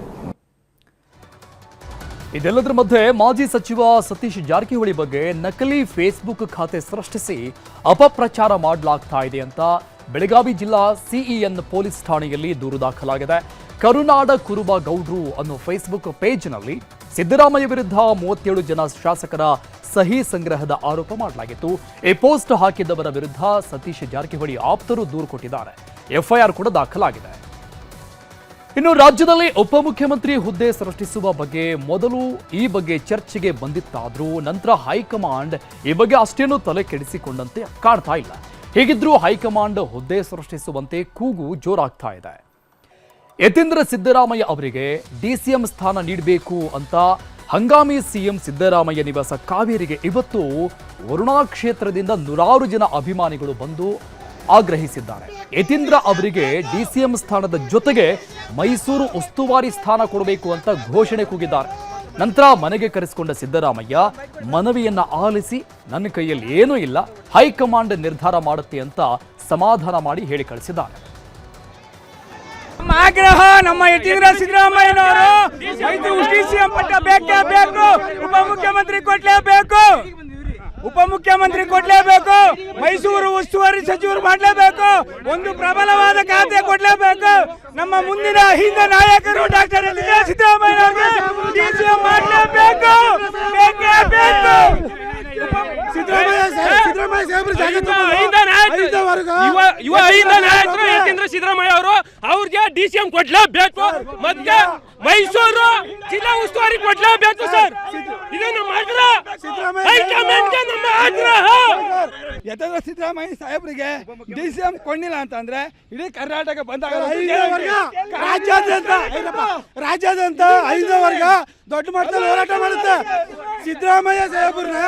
ಇದೆಲ್ಲದರ ಮಧ್ಯೆ ಮಾಜಿ ಸಚಿವ ಸತೀಶ್ ಜಾರಕಿಹೊಳಿ ಬಗ್ಗೆ ನಕಲಿ ಫೇಸ್ಬುಕ್ ಖಾತೆ ಸೃಷ್ಟಿಸಿ ಅಪಪ್ರಚಾರ ಮಾಡಲಾಗ್ತಾ ಇದೆ ಅಂತ ಬೆಳಗಾವಿ ಜಿಲ್ಲಾ ಸಿಇಎನ್ ಪೊಲೀಸ್ ಠಾಣೆಯಲ್ಲಿ ದೂರು ದಾಖಲಾಗಿದೆ. ಕರುನಾಡ ಕುರುಬ ಗೌಡ್ರು ಅನ್ನೋ ಫೇಸ್ಬುಕ್ ಪೇಜ್ನಲ್ಲಿ ಸಿದ್ದರಾಮಯ್ಯ ವಿರುದ್ಧ 37 ಜನ ಶಾಸಕರ ಸಹಿ ಸಂಗ್ರಹದ ಆರೋಪ ಮಾಡಲಾಗಿತ್ತು. ಈ ಪೋಸ್ಟ್ ಹಾಕಿದ್ದವರ ವಿರುದ್ಧ ಸತೀಶ್ ಜಾರಕಿಹೊಳಿ ಆಪ್ತರು ದೂರು ಕೊಟ್ಟಿದ್ದಾರೆ. ಎಫ್ಐಆರ್ ಕೂಡ ದಾಖಲಾಗಿದೆ. ಇನ್ನು ರಾಜ್ಯದಲ್ಲಿ ಉಪಮುಖ್ಯಮಂತ್ರಿ ಹುದ್ದೆ ಸೃಷ್ಟಿಸುವ ಬಗ್ಗೆ ಮೊದಲು ಈ ಬಗ್ಗೆ ಚರ್ಚೆಗೆ ಬಂದಿತ್ತಾದ್ರೂ ನಂತರ ಹೈಕಮಾಂಡ್ ಈ ಬಗ್ಗೆ ಅಷ್ಟೇನೂ ತಲೆ ಕೆಡಿಸಿಕೊಂಡಂತೆ ಕಾಣ್ತಾ ಇಲ್ಲ. ಹೀಗಿದ್ರೂ ಹೈಕಮಾಂಡ್ ಹುದ್ದೆ ಸೃಷ್ಟಿಸುವಂತೆ ಕೂಗು ಜೋರಾಗ್ತಾ ಇದೆ. ಯತೀಂದ್ರ ಸಿದ್ದರಾಮಯ್ಯ ಅವರಿಗೆ ಡಿಸಿಎಂ ಸ್ಥಾನ ನೀಡಬೇಕು ಅಂತ ಹಂಗಾಮಿ ಸಿಎಂ ಸಿದ್ದರಾಮಯ್ಯ ನಿವಾಸ ಕಾವೇರಿಗೆ ಇವತ್ತು ವರುಣಾ ಕ್ಷೇತ್ರದಿಂದ 100 ಜನ ಅಭಿಮಾನಿಗಳು ಬಂದು ಆಗ್ರಹಿಸಿದ್ದಾರೆ. ಯತೀಂದ್ರ ಅವರಿಗೆ ಡಿಸಿಎಂ ಸ್ಥಾನದ ಜೊತೆಗೆ ಮೈಸೂರು ಉಸ್ತುವಾರಿ ಸ್ಥಾನ ಕೊಡಬೇಕು ಅಂತ ಘೋಷಣೆ ಕೂಗಿದ್ದಾರೆ. ನಂತರ ಮನೆಗೆ ಕರೆಸಿಕೊಂಡ ಸಿದ್ದರಾಮಯ್ಯ ಮನವಿಯನ್ನ ಆಲಿಸಿ ನನ್ನ ಕೈಯಲ್ಲಿ ಏನೂ ಇಲ್ಲ, ಹೈಕಮಾಂಡ್ ನಿರ್ಧಾರ ಮಾಡುತ್ತೆ ಅಂತ ಸಮಾಧಾನ ಮಾಡಿ ಹೇಳಿ ಕಳಿಸಿದ್ದಾರೆ. ಆಗ್ರಹ ನಮ್ಮ ಯತೀಂದ್ರ ಸಿದ್ದರಾಮಯ್ಯನವರು ಡಿಸಿಎಂ ಪಟ್ಟ ಬೇಕೇ ಬೇಕು, ಉಪಮುಖ್ಯಮಂತ್ರಿ ಕೊಡ್ಲೇಬೇಕು, ಉಪಮುಖ್ಯಮಂತ್ರಿ ಕೊಡ್ಲೇಬೇಕು, ಮೈಸೂರು ಉಸ್ತುವಾರಿ ಸಚಿವರು ಮಾಡಲೇಬೇಕು, ಒಂದು ಪ್ರಬಲವಾದ ಖಾತೆ ಕೊಡ್ಲೇಬೇಕು. ನಮ್ಮ ಮುಂದಿನ ಹಿಂದ ನಾಯಕರು ಡಾಕ್ಟರ್ ಸಿದ್ದರಾಮಯ್ಯ ಡಿಸಿಎಂ ಮಾಡಲೇಬೇಕು, ಬೇಕೇ ಬೇಕು. ಯುವ ನಾಯಕರು ಯತೀಂದ್ರ ಸಿದ್ದರಾಮಯ್ಯ ಅವರು ಅವ್ರಿಗೆ ಡಿಸಿಎಂ ಕೊಡ್ಲೇಬೇಕು, ಮತ್ತೆ ಮೈಸೂರು ಜಿಲ್ಲಾ ಉಸ್ತುವಾರಿ ಕೊಡ್ಲೇಬೇಕು ಸರ್. ಇದನ್ನು ಮಾಡಿದ್ರೆ ಹೈಕಮಾಂಡ್ಗೆ ನಮ್ಮ ಆಗ್ರಹ. ಯಥೇಂದ್ರ ಸಿದ್ದರಾಮಯ್ಯ ಸಾಹೇಬರಿಗೆ DCM ಕೊಂಡಿಲ್ಲ ಅಂತಂದ್ರೆ ಇಡೀ ಕರ್ನಾಟಕ ಬಂದಾಗ ರಾಜ್ಯಾದ್ಯಂತ 5ನೇ ವರ್ಗ ದೊಡ್ಡ ಮಟ್ಟದಲ್ಲಿ ಹೋರಾಟ ಮಾಡುತ್ತೆ. ಸಿದ್ದರಾಮಯ್ಯ ಸಾಹೇಬ್ರನ್ನ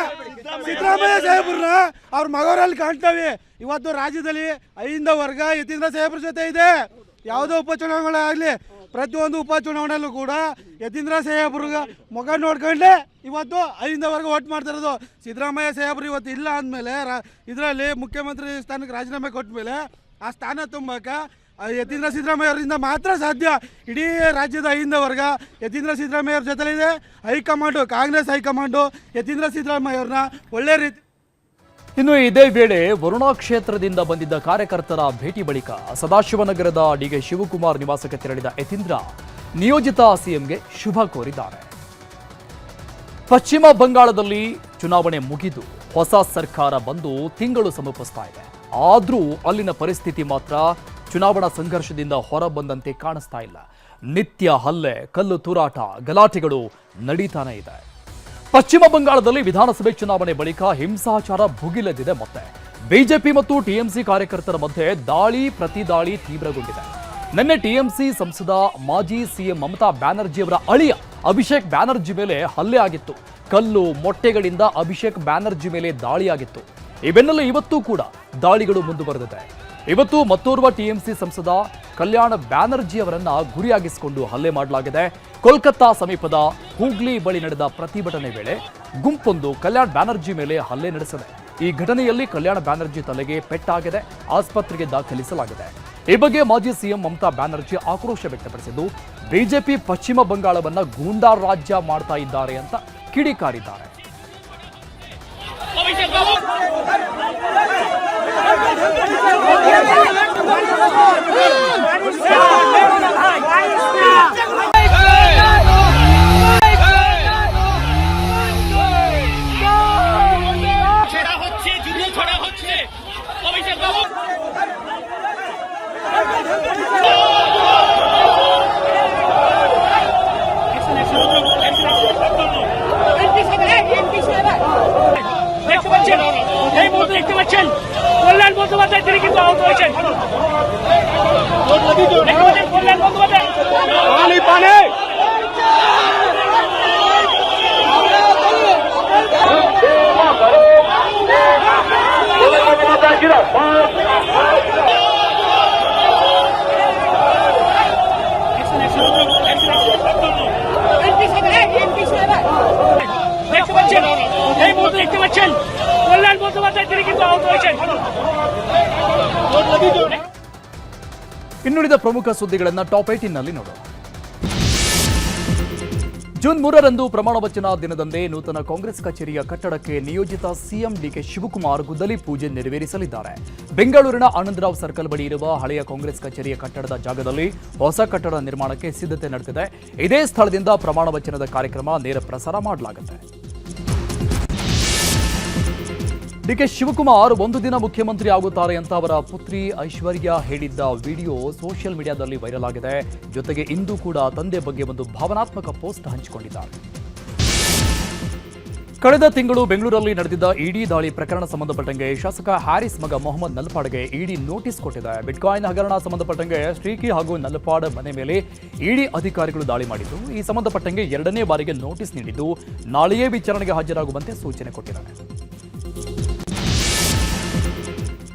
ಅವ್ರ ಮಗವರಲ್ಲಿ ಕಾಣ್ತವೆ. ಇವತ್ತು ರಾಜ್ಯದಲ್ಲಿ 5ನೇ ವರ್ಗ ಯತೀಂದ್ರ ಸಾಹೇಬ್ರ ಜೊತೆ ಇದೆ. ಯಾವುದೋ ಉಪಚುನಾವಣೆಗಳಾಗಲಿ ಪ್ರತಿಯೊಂದು ಉಪಚುನಾವಣೆಯಲ್ಲೂ ಕೂಡ ಯತೀಂದ್ರ ಸಾಹೇಬ್ರಿಗೆ ಮುಖ ನೋಡ್ಕೊಂಡೆ ಇವತ್ತು 5ನೇ ವರ್ಗ ವೋಟ್ ಮಾಡ್ತಿರೋದು. ಸಿದ್ದರಾಮಯ್ಯ ಸಾಹೇಬ್ರು ಇವತ್ತು ಇಲ್ಲ ಅಂದಮೇಲೆ ಇದರಲ್ಲಿ ಮುಖ್ಯಮಂತ್ರಿ ಸ್ಥಾನಕ್ಕೆ ರಾಜೀನಾಮೆ ಕೊಟ್ಟ ಮೇಲೆ ಆ ಸ್ಥಾನ ತುಂಬಕ್ಕೆ ಯತೀಂದ್ರ ಸಿದ್ದರಾಮಯ್ಯ ಅವರಿಂದ ಮಾತ್ರ ಸಾಧ್ಯ. ಇಡೀ ರಾಜ್ಯದ 5ನೇ ವರ್ಗ ಯತೀಂದ್ರ ಸಿದ್ದರಾಮಯ್ಯ ಅವ್ರ ಜೊತೆಲಿದೆ. ಹೈಕಮಾಂಡು, ಕಾಂಗ್ರೆಸ್ ಹೈಕಮಾಂಡು ಯತೀಂದ್ರ ಸಿದ್ದರಾಮಯ್ಯ ಅವ್ರನ್ನ ಒಳ್ಳೆ ರೀತಿ. ಇನ್ನು ಇದೇ ವೇಳೆ ವರುಣಾ ಕ್ಷೇತ್ರದಿಂದ ಬಂದಿದ್ದ ಕಾರ್ಯಕರ್ತರ ಭೇಟಿ ಬಳಿಕ ಸದಾಶಿವನಗರದ DK ಶಿವಕುಮಾರ್ ನಿವಾಸಕ್ಕೆ ತೆರಳಿದ ಯತೀಂದ್ರ ನಿಯೋಜಿತ ಸಿಎಂಗೆ ಶುಭ ಕೋರಿದ್ದಾರೆ. ಪಶ್ಚಿಮ ಬಂಗಾಳದಲ್ಲಿ ಚುನಾವಣೆ ಮುಗಿದು ಹೊಸ ಸರ್ಕಾರ ಬಂದು ತಿಂಗಳು ಸಮೀಪಿಸ್ತಾ ಇದೆ. ಆದರೂ ಅಲ್ಲಿನ ಪರಿಸ್ಥಿತಿ ಮಾತ್ರ ಚುನಾವಣಾ ಸಂಘರ್ಷದಿಂದ ಹೊರಬಂದಂತೆ ಕಾಣಿಸ್ತಾ ಇಲ್ಲ. ನಿತ್ಯ ಹಲ್ಲೆ, ಕಲ್ಲು ತೂರಾಟ, ಗಲಾಟೆಗಳು ನಡೀತಾನೆ ಇದೆ. ಪಶ್ಚಿಮ ಬಂಗಾಳದಲ್ಲಿ ವಿಧಾನಸಭೆ ಚುನಾವಣೆ ಬಳಿಕ ಹಿಂಸಾಚಾರ ಭುಗಿಲೆದ್ದಿದೆ. ಮತ್ತೆ ಬಿಜೆಪಿ ಮತ್ತು TMC ಕಾರ್ಯಕರ್ತರ ಮಧ್ಯೆ ದಾಳಿ ಪ್ರತಿದಾಳಿ ತೀವ್ರಗೊಂಡಿದೆ. ನಿನ್ನೆ TMC ಸಂಸದ ಮಾಜಿ CM ಮಮತಾ ಬ್ಯಾನರ್ಜಿ ಅವರ ಅಳಿಯ ಅಭಿಷೇಕ್ ಬ್ಯಾನರ್ಜಿ ಮೇಲೆ ಹಲ್ಲೆ ಆಗಿತ್ತು. ಕಲ್ಲು ಮೊಟ್ಟೆಗಳಿಂದ ಅಭಿಷೇಕ್ ಬ್ಯಾನರ್ಜಿ ಮೇಲೆ ದಾಳಿಯಾಗಿತ್ತು. ಈ ಬೆನ್ನಲ್ಲೇ ಇವತ್ತೂ ಕೂಡ ದಾಳಿಗಳು ಮುಂದುವರೆದಿದೆ. ಇವತ್ತು ಮತ್ತೋರ್ವ TMC ಸಂಸದ ಕಲ್ಯಾಣ ಬ್ಯಾನರ್ಜಿ ಅವರನ್ನ ಗುರಿಯಾಗಿಸಿಕೊಂಡು ಹಲ್ಲೆ ಮಾಡಲಾಗಿದೆ. ಕೋಲ್ಕತ್ತಾ ಸಮೀಪದ ಹೂಗ್ಲಿ ಬಳಿ ನಡೆದ ಪ್ರತಿಭಟನೆ ವೇಳೆ ಗುಂಪೊಂದು ಕಲ್ಯಾಣ್ ಬ್ಯಾನರ್ಜಿ ಮೇಲೆ ಹಲ್ಲೆ ನಡೆಸಿದೆ. ಈ ಘಟನೆಯಲ್ಲಿ ಕಲ್ಯಾಣ ಬ್ಯಾನರ್ಜಿ ತಲೆಗೆ ಪೆಟ್ಟಾಗಿದೆ. ಆಸ್ಪತ್ರೆಗೆ ದಾಖಲಿಸಲಾಗಿದೆ. ಈ ಬಗ್ಗೆ ಮಾಜಿ CM ಮಮತಾ ಬ್ಯಾನರ್ಜಿ ಆಕ್ರೋಶ ವ್ಯಕ್ತಪಡಿಸಿದ್ದು, ಬಿಜೆಪಿ ಪಶ್ಚಿಮ ಬಂಗಾಳವನ್ನ ಗೂಂಡಾ ರಾಜ್ಯ ಮಾಡ್ತಾ ಇದ್ದಾರೆ ಅಂತ ಕಿಡಿಕಾರಿದ್ದಾರೆ. ಇನ್ನುಳಿದ ಪ್ರಮುಖ ಸುದ್ದಿಗಳನ್ನು ಟಾಪ್ 18ನಲ್ಲಿ ನೋಡೋಣ. ಜೂನ್ 3ರಂದು ಪ್ರಮಾಣ ವಚನ ದಿನದಂದೇ ನೂತನ ಕಾಂಗ್ರೆಸ್ ಕಚೇರಿಯ ಕಟ್ಟಡಕ್ಕೆ ನಿಯೋಜಿತ CM DK ಶಿವಕುಮಾರ್ ಗುದ್ದಲಿ ಪೂಜೆ ನೆರವೇರಿಸಲಿದ್ದಾರೆ. ಬೆಂಗಳೂರಿನ ಆನಂದರಾವ್ ಸರ್ಕಲ್ ಬಳಿ ಇರುವ ಹಳೆಯ ಕಾಂಗ್ರೆಸ್ ಕಚೇರಿಯ ಕಟ್ಟಡದ ಜಾಗದಲ್ಲಿ ಹೊಸ ಕಟ್ಟಡ ನಿರ್ಮಾಣಕ್ಕೆ ಸಿದ್ಧತೆ ನಡೆದಿದೆ. ಇದೇ ಸ್ಥಳದಿಂದ ಪ್ರಮಾಣ ವಚನದ ಕಾರ್ಯಕ್ರಮ ನೇರ ಪ್ರಸಾರ ಮಾಡಲಾಗುತ್ತೆ. DK ಶಿವಕುಮಾರ್ ಒಂದು ದಿನ ಮುಖ್ಯಮಂತ್ರಿ ಆಗುತ್ತಾರೆ ಅಂತ ಅವರ ಪುತ್ರಿ ಐಶ್ವರ್ಯ ಹೇಳಿದ್ದ ವಿಡಿಯೋ ಸೋಷಿಯಲ್ ಮೀಡಿಯಾದಲ್ಲಿ ವೈರಲ್ ಆಗಿದೆ. ಜೊತೆಗೆ ಇಂದು ಕೂಡ ತಂದೆ ಬಗ್ಗೆ ಒಂದು ಭಾವನಾತ್ಮಕ ಪೋಸ್ಟ್ ಹಂಚಿಕೊಂಡಿದ್ದಾರೆ. ಕಳೆದ ತಿಂಗಳು ಬೆಂಗಳೂರಲ್ಲಿ ನಡೆದಿದ್ದ ಇಡಿ ದಾಳಿ ಪ್ರಕರಣ ಸಂಬಂಧಪಟ್ಟಂಗೆ ಶಾಸಕ ಹ್ಯಾರಿಸ್ ಮಗ ಮೊಹಮ್ಮದ್ ನಲ್ಪಾಡ್ಗೆ ಇಡಿ ನೋಟಿಸ್ ಕೊಟ್ಟಿದೆ. ಬಿಟ್ಕಾಯಿನ್ ಹಗರಣ ಸಂಬಂಧಪಟ್ಟಂಗೆ ಶ್ರೀಕಿ ಹಾಗೂ ನಲ್ಪಾಡ್ ಮನೆ ಮೇಲೆ ಇಡಿ ಅಧಿಕಾರಿಗಳು ದಾಳಿ ಮಾಡಿದ್ದು, ಈ ಸಂಬಂಧಪಟ್ಟಂಗೆ 2ನೇ ಬಾರಿಗೆ ನೋಟಿಸ್ ನೀಡಿದ್ದು, ನಾಳೆಯೇ ವಿಚಾರಣೆಗೆ ಹಾಜರಾಗುವಂತೆ ಸೂಚನೆ ಕೊಟ್ಟಿದ್ದಾರೆ.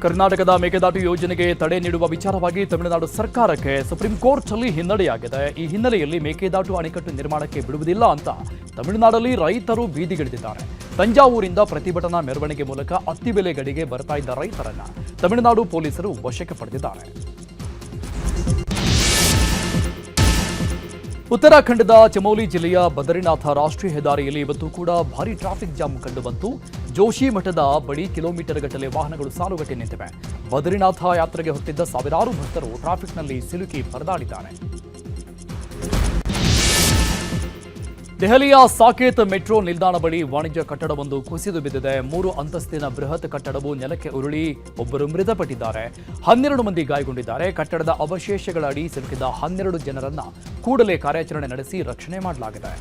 ಕರ್ನಾಟಕದ ಮೇಕೆದಾಟು ಯೋಜನೆಗೆ ತಡೆ ನೀಡುವ ವಿಚಾರವಾಗಿ ತಮಿಳುನಾಡು ಸರ್ಕಾರಕ್ಕೆ ಸುಪ್ರೀಂ ಕೋರ್ಟ್ನಲ್ಲಿ ಹಿನ್ನಡೆಯಾಗಿದೆ. ಈ ಹಿನ್ನೆಲೆಯಲ್ಲಿ ಮೇಕೆದಾಟು ಅಣೆಕಟ್ಟು ನಿರ್ಮಾಣಕ್ಕೆ ಬಿಡುವುದಿಲ್ಲ ಅಂತ ತಮಿಳುನಾಡಲ್ಲಿ ರೈತರು ಬೀದಿಗಿಳಿದಿದ್ದಾರೆ. ತಂಜಾವೂರಿಂದ ಪ್ರತಿಭಟನಾ ಮೆರವಣಿಗೆ ಮೂಲಕ ಅತ್ತಿಬೆಲೆ ಗಡಿಗೆ ಬರ್ತಾ ಇದ್ದ ರೈತರನ್ನ ತಮಿಳುನಾಡು ಪೊಲೀಸರು ವಶಕ್ಕೆ ಪಡೆದಿದ್ದಾರೆ. ಉತ್ತರಾಖಂಡದ ಚಮೋಲಿ ಜಿಲ್ಲೆಯ ಬದರಿನಾಥ ರಾಷ್ಟ್ರೀಯ ಹೆದ್ದಾರಿಯಲ್ಲಿ ಇವತ್ತು ಕೂಡ ಭಾರೀ ಟ್ರಾಫಿಕ್ ಜಾಮ್ ಕಂಡುಬಂತು. ಜೋಶಿ ಮಠದ ಬಳಿ ಕಿಲೋಮೀಟರ್ ಗಟ್ಟಲೆ ವಾಹನಗಳು ಸಾಲುಗಟ್ಟಿ ನಿಂತಿವೆ. ಬದರಿನಾಥ ಯಾತ್ರೆಗೆ ಹೊರಟಿದ್ದ ಸಾವಿರಾರು ಭಕ್ತರು ಟ್ರಾಫಿಕ್ನಲ್ಲಿ ಸಿಲುಕಿ ಪರದಾಡಿದ್ದಾರೆ. ದೆಹಲಿಯ ಸಾಕೇತ್ ಮೆಟ್ರೋ ನಿಲ್ದಾಣ ಬಳಿ ವಾಣಿಜ್ಯ ಕಟ್ಟಡವೊಂದು ಕುಸಿದು ಬಿದ್ದಿದೆ. 3 ಅಂತಸ್ತಿನ ಬೃಹತ್ ಕಟ್ಟಡವು ನೆಲಕ್ಕೆ ಉರುಳಿ ಒಬ್ಬರು ಮೃತಪಟ್ಟಿದ್ದಾರೆ. 12 ಮಂದಿ ಗಾಯಗೊಂಡಿದ್ದಾರೆ. ಕಟ್ಟಡದ ಅವಶೇಷಗಳ ಅಡಿ ಸಿಲುಕಿದ 12 ಜನರನ್ನ ಕೂಡಲೇ ಕಾರ್ಯಾಚರಣೆ ನಡೆಸಿ ರಕ್ಷಣೆ ಮಾಡಲಾಗಿದೆ.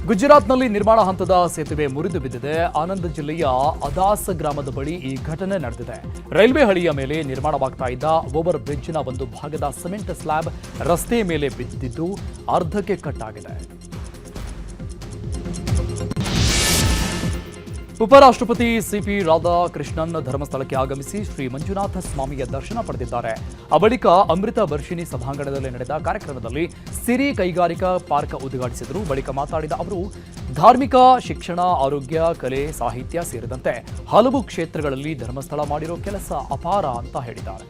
ಗುಜರಾತ್ನಲ್ಲಿ ನಿರ್ಮಾಣ ಹಂತದ ಸೇತುವೆ ಮುರಿದು ಬಿದ್ದಿದೆ. ಆನಂದ್ ಜಿಲ್ಲೆಯ ಅದಾಸ್ ಗ್ರಾಮದ ಬಳಿ ಈ ಘಟನೆ ನಡೆದಿದೆ. ರೈಲ್ವೆ ಹಳಿಯ ಮೇಲೆ ನಿರ್ಮಾಣವಾಗ್ತಾ ಇದ್ದ ಓವರ್ ಬ್ರಿಡ್ಜ್ನ ಒಂದು ಭಾಗದ ಸಿಮೆಂಟ್ ಸ್ಲ್ಯಾಬ್ ರಸ್ತೆ ಮೇಲೆ ಬಿದ್ದಿದ್ದು ಅರ್ಧಕ್ಕೆ ಕಟ್ ಆಗಿದೆ. ಉಪರಾಷ್ಟ್ರಪತಿ ಸಿಪಿ ರಾಧಾಕೃಷ್ಣನ್ ಧರ್ಮಸ್ಥಳಕ್ಕೆ ಆಗಮಿಸಿ ಶ್ರೀ ಮಂಜುನಾಥ ಸ್ವಾಮಿಯ ದರ್ಶನ ಪಡೆದಿದ್ದಾರೆ. ಬಳಿಕ ಅಮೃತ ವರ್ಷಿಣಿ ಸಭಾಂಗಣದಲ್ಲಿ ನಡೆದ ಕಾರ್ಯಕ್ರಮದಲ್ಲಿ ಸಿರಿ ಕೈಗಾರಿಕಾ ಪಾರ್ಕ್ ಉದ್ಘಾಟಿಸಿದರು. ಬಳಿಕ ಮಾತನಾಡಿದ ಅವರು, ಧಾರ್ಮಿಕ, ಶಿಕ್ಷಣ, ಆರೋಗ್ಯ, ಕಲೆ, ಸಾಹಿತ್ಯ ಸೇರಿದಂತೆ ಹಲವು ಕ್ಷೇತ್ರಗಳಲ್ಲಿ ಧರ್ಮಸ್ಥಳ ಮಾಡಿರೋ ಕೆಲಸ ಅಪಾರ ಅಂತ ಹೇಳಿದ್ದಾರೆ.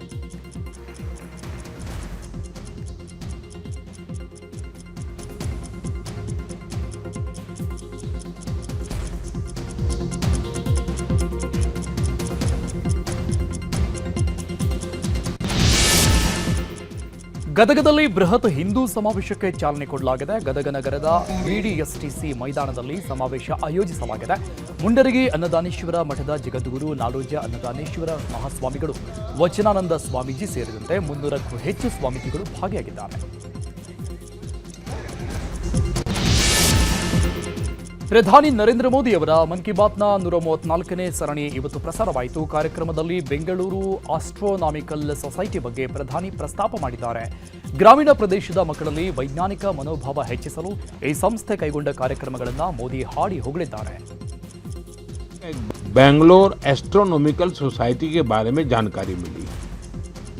ಗದಗದಲ್ಲಿ ಬೃಹತ್ ಹಿಂದೂ ಸಮಾವೇಶಕ್ಕೆ ಚಾಲನೆ ಕೊಡಲಾಗಿದೆ. ಗದಗ ನಗರದ ಬಿಡಿಎಸ್ಟಿಸಿ ಮೈದಾನದಲ್ಲಿ ಸಮಾವೇಶ ಆಯೋಜಿಸಲಾಗಿದೆ. ಮುಂಡರಗಿ ಅನ್ನದಾನೇಶ್ವರ ಮಠದ ಜಗದ್ಗುರು ನಾಡೋಜ ಅನ್ನದಾನೇಶ್ವರ ಮಹಾಸ್ವಾಮಿಗಳು, ವಚನಾನಂದ ಸ್ವಾಮೀಜಿ ಸೇರಿದಂತೆ 300ಕ್ಕೂ ಹೆಚ್ಚು ಸ್ವಾಮೀಜಿಗಳು ಭಾಗಿಯಾಗಿದ್ದಾರೆ. ಪ್ರಧಾನಿ ನರೇಂದ್ರ ಮೋದಿ ಅವರ ಮನ್ ಕಿ ಬಾತ್ನ 134ನೇ ಸರಣಿ ಇವತ್ತು ಪ್ರಸಾರವಾಯಿತು. ಕಾರ್ಯಕ್ರಮದಲ್ಲಿ ಬೆಂಗಳೂರು ಆಸ್ಟ್ರೋನಾಮಿಕಲ್ ಸೊಸೈಟಿ ಬಗ್ಗೆ ಪ್ರಧಾನಿ ಪ್ರಸ್ತಾಪ ಮಾಡಿದ್ದಾರೆ. ಗ್ರಾಮೀಣ ಪ್ರದೇಶದ ಮಕ್ಕಳಲ್ಲಿ ವೈಜ್ಞಾನಿಕ ಮನೋಭಾವ ಹೆಚ್ಚಿಸಲು ಈ ಸಂಸ್ಥೆ ಕೈಗೊಂಡ ಕಾರ್ಯಕ್ರಮಗಳನ್ನು ಮೋದಿ ಹಾಡಿ ಹೊಗಳಿದ್ದಾರೆ. बेंगलोर एस्ट्रोनॉमिकल सोसाइटी के बारे में जानकारी मिली.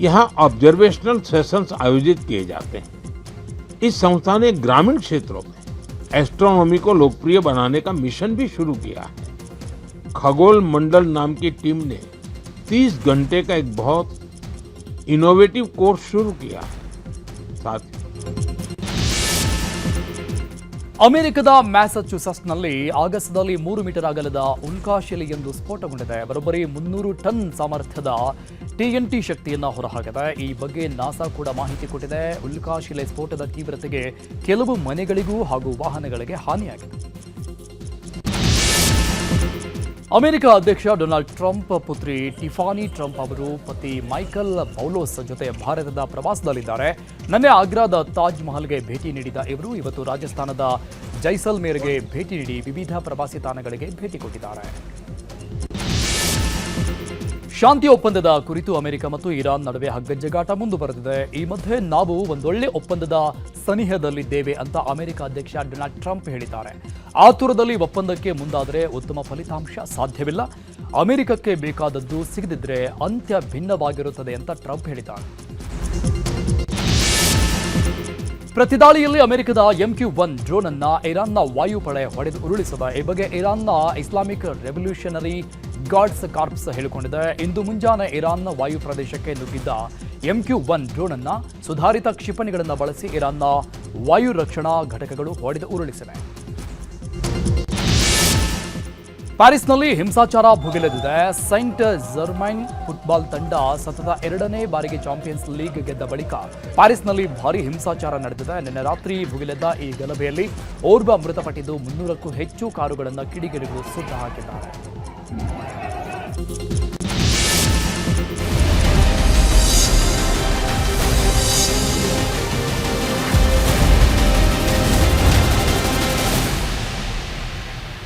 यहाँ ऑब्जर्वेशनल सेशंस आयोजित किए जाते हैं. इस संस्था ने ग्रामीण क्षेत्रों में एस्ट्रोनॉमी को लोकप्रिय बनाने का मिशन भी शुरू किया है. खगोल मंडल नाम की टीम ने 30 घंटे का एक बहुत इनोवेटिव कोर्स शुरू किया है. साथ ही ಅಮೆರಿಕದ ಮ್ಯಾಸಚ್ಯುಸೆಟ್ಸ್ನಲ್ಲಿ ಆಗಸದಲ್ಲಿ 3 ಮೀಟರ್ ಅಗಲದ ಉಲ್ಕಾಶಿಲೆಯೊಂದು ಸ್ಫೋಟಗೊಂಡಿದೆ. ಬರೋಬ್ಬರಿ 300 ಟನ್ ಸಾಮರ್ಥ್ಯದ TNT ಶಕ್ತಿಯನ್ನು ಹೊರಹಾಕಿದೆ. ಈ ಬಗ್ಗೆ ನಾಸಾ ಕೂಡ ಮಾಹಿತಿ ಕೊಟ್ಟಿದೆ. ಉಲ್ಕಾಶಿಲೆ ಸ್ಫೋಟದ ತೀವ್ರತೆಗೆ ಕೆಲವು ಮನೆಗಳಿಗೂ ಹಾಗೂ ವಾಹನಗಳಿಗೆ ಹಾನಿಯಾಗಿದೆ. ಅಮೆರಿಕ ಅಧ್ಯಕ್ಷ ಡೊನಾಲ್ಡ್ ಟ್ರಂಪ್ ಪುತ್ರಿ ಟಿಫಾನಿ ಟ್ರಂಪ್ ಅವರು ಪತಿ ಮೈಕಲ್ ಪೌಲೋಸ್ ಜೊತೆ ಭಾರತದ ಪ್ರವಾಸದಲ್ಲಿದ್ದಾರೆ. ನಿನ್ನೆ ಆಗ್ರಾದ ತಾಜ್ ಮಹಲ್ಗೆ ಭೇಟಿ ನೀಡಿದ ಇವರು ಇವತ್ತು ರಾಜಸ್ಥಾನದ ಜೈಸಲ್ಮೇರ್ಗೆ ಭೇಟಿ ನೀಡಿ ವಿವಿಧ ಪ್ರವಾಸಿ ತಾಣಗಳಿಗೆ ಭೇಟಿ ಕೊಟ್ಟಿದ್ದಾರೆ. ಶಾಂತಿ ಒಪ್ಪಂದದ ಕುರಿತು ಅಮೆರಿಕ ಮತ್ತು ಇರಾನ್ ನಡುವೆ ಹಗ್ಗಜಗ್ಗಾಟ ಮುಂದುವರೆದಿದೆ. ಈ ಮಧ್ಯೆ ನಾವು ಒಂದೊಳ್ಳೆ ಒಪ್ಪಂದದ ಸನಿಹದಲ್ಲಿದ್ದೇವೆ ಅಂತ ಅಮೆರಿಕ ಅಧ್ಯಕ್ಷ ಡೊನಾಲ್ಡ್ ಟ್ರಂಪ್ ಹೇಳಿದ್ದಾರೆ. ಆತುರದಲ್ಲಿ ಒಪ್ಪಂದಕ್ಕೆ ಮುಂದಾದರೆ ಉತ್ತಮ ಫಲಿತಾಂಶ ಸಾಧ್ಯವಿಲ್ಲ. ಅಮೆರಿಕಕ್ಕೆ ಬೇಕಾದದ್ದು ಸಿಗದಿದ್ರೆ ಅಂತ್ಯ ಭಿನ್ನವಾಗಿರುತ್ತದೆ ಅಂತ ಟ್ರಂಪ್ ಹೇಳಿದ್ದಾರೆ. ಪ್ರತಿದಾಳಿಯಲ್ಲಿ ಅಮೆರಿಕದ MQ-1 ಡ್ರೋನ್ ಅನ್ನ ಇರಾನ್ನ ವಾಯುಪಡೆ ಹೊಡೆದು ಉರುಳಿಸಿದೆ. ಈ ಬಗ್ಗೆ ಇರಾನ್ನ ಇಸ್ಲಾಮಿಕ್ ರೆವಲ್ಯೂಷನರಿ ಗಾರ್ಡ್ಸ್ ಕಾರ್ಪ್ಸ್ ಹೇಳಿಕೊಂಡಿದೆ. ಇಂದು ಮುಂಜಾನೆ ಇರಾನ್ನ ವಾಯು ಪ್ರದೇಶಕ್ಕೆ ನುಗ್ಗಿದ್ದ MQ-1 ಡ್ರೋನ್ ಅನ್ನ ಸುಧಾರಿತ ಕ್ಷಿಪಣಿಗಳನ್ನು ಬಳಸಿ ಇರಾನ್ನ ವಾಯು ರಕ್ಷಣಾ ಘಟಕಗಳು ಹೊಡೆದು ಉರುಳಿಸಿವೆ. ಪ್ಯಾರಿಸ್ನಲ್ಲಿ ಹಿಂಸಾಚಾರ ಭುಗಿಲೆದಿದೆ. ಸೈಂಟ್ ಜರ್ಮೈನ್ ಫುಟ್ಬಾಲ್ ತಂಡ ಸತತ 2ನೇ ಬಾರಿಗೆ ಚಾಂಪಿಯನ್ಸ್ ಲೀಗ್ ಗೆದ್ದ ಬಳಿಕ ಪ್ಯಾರಿಸ್ನಲ್ಲಿ ಭಾರೀ ಹಿಂಸಾಚಾರ ನಡೆದಿದೆ. ನಿನ್ನೆ ರಾತ್ರಿ ಭುಗಿಲೆದ್ದ ಈ ಗಲಭೆಯಲ್ಲಿ ಓರ್ವ ಮೃತಪಟ್ಟಿದ್ದು 300ಕ್ಕೂ ಹೆಚ್ಚು ಕಾರುಗಳನ್ನು ಕಿಡಿಗೇಡಿಗಳು ಸುಟ್ಟು ಹಾಕಿದ್ದಾರೆ.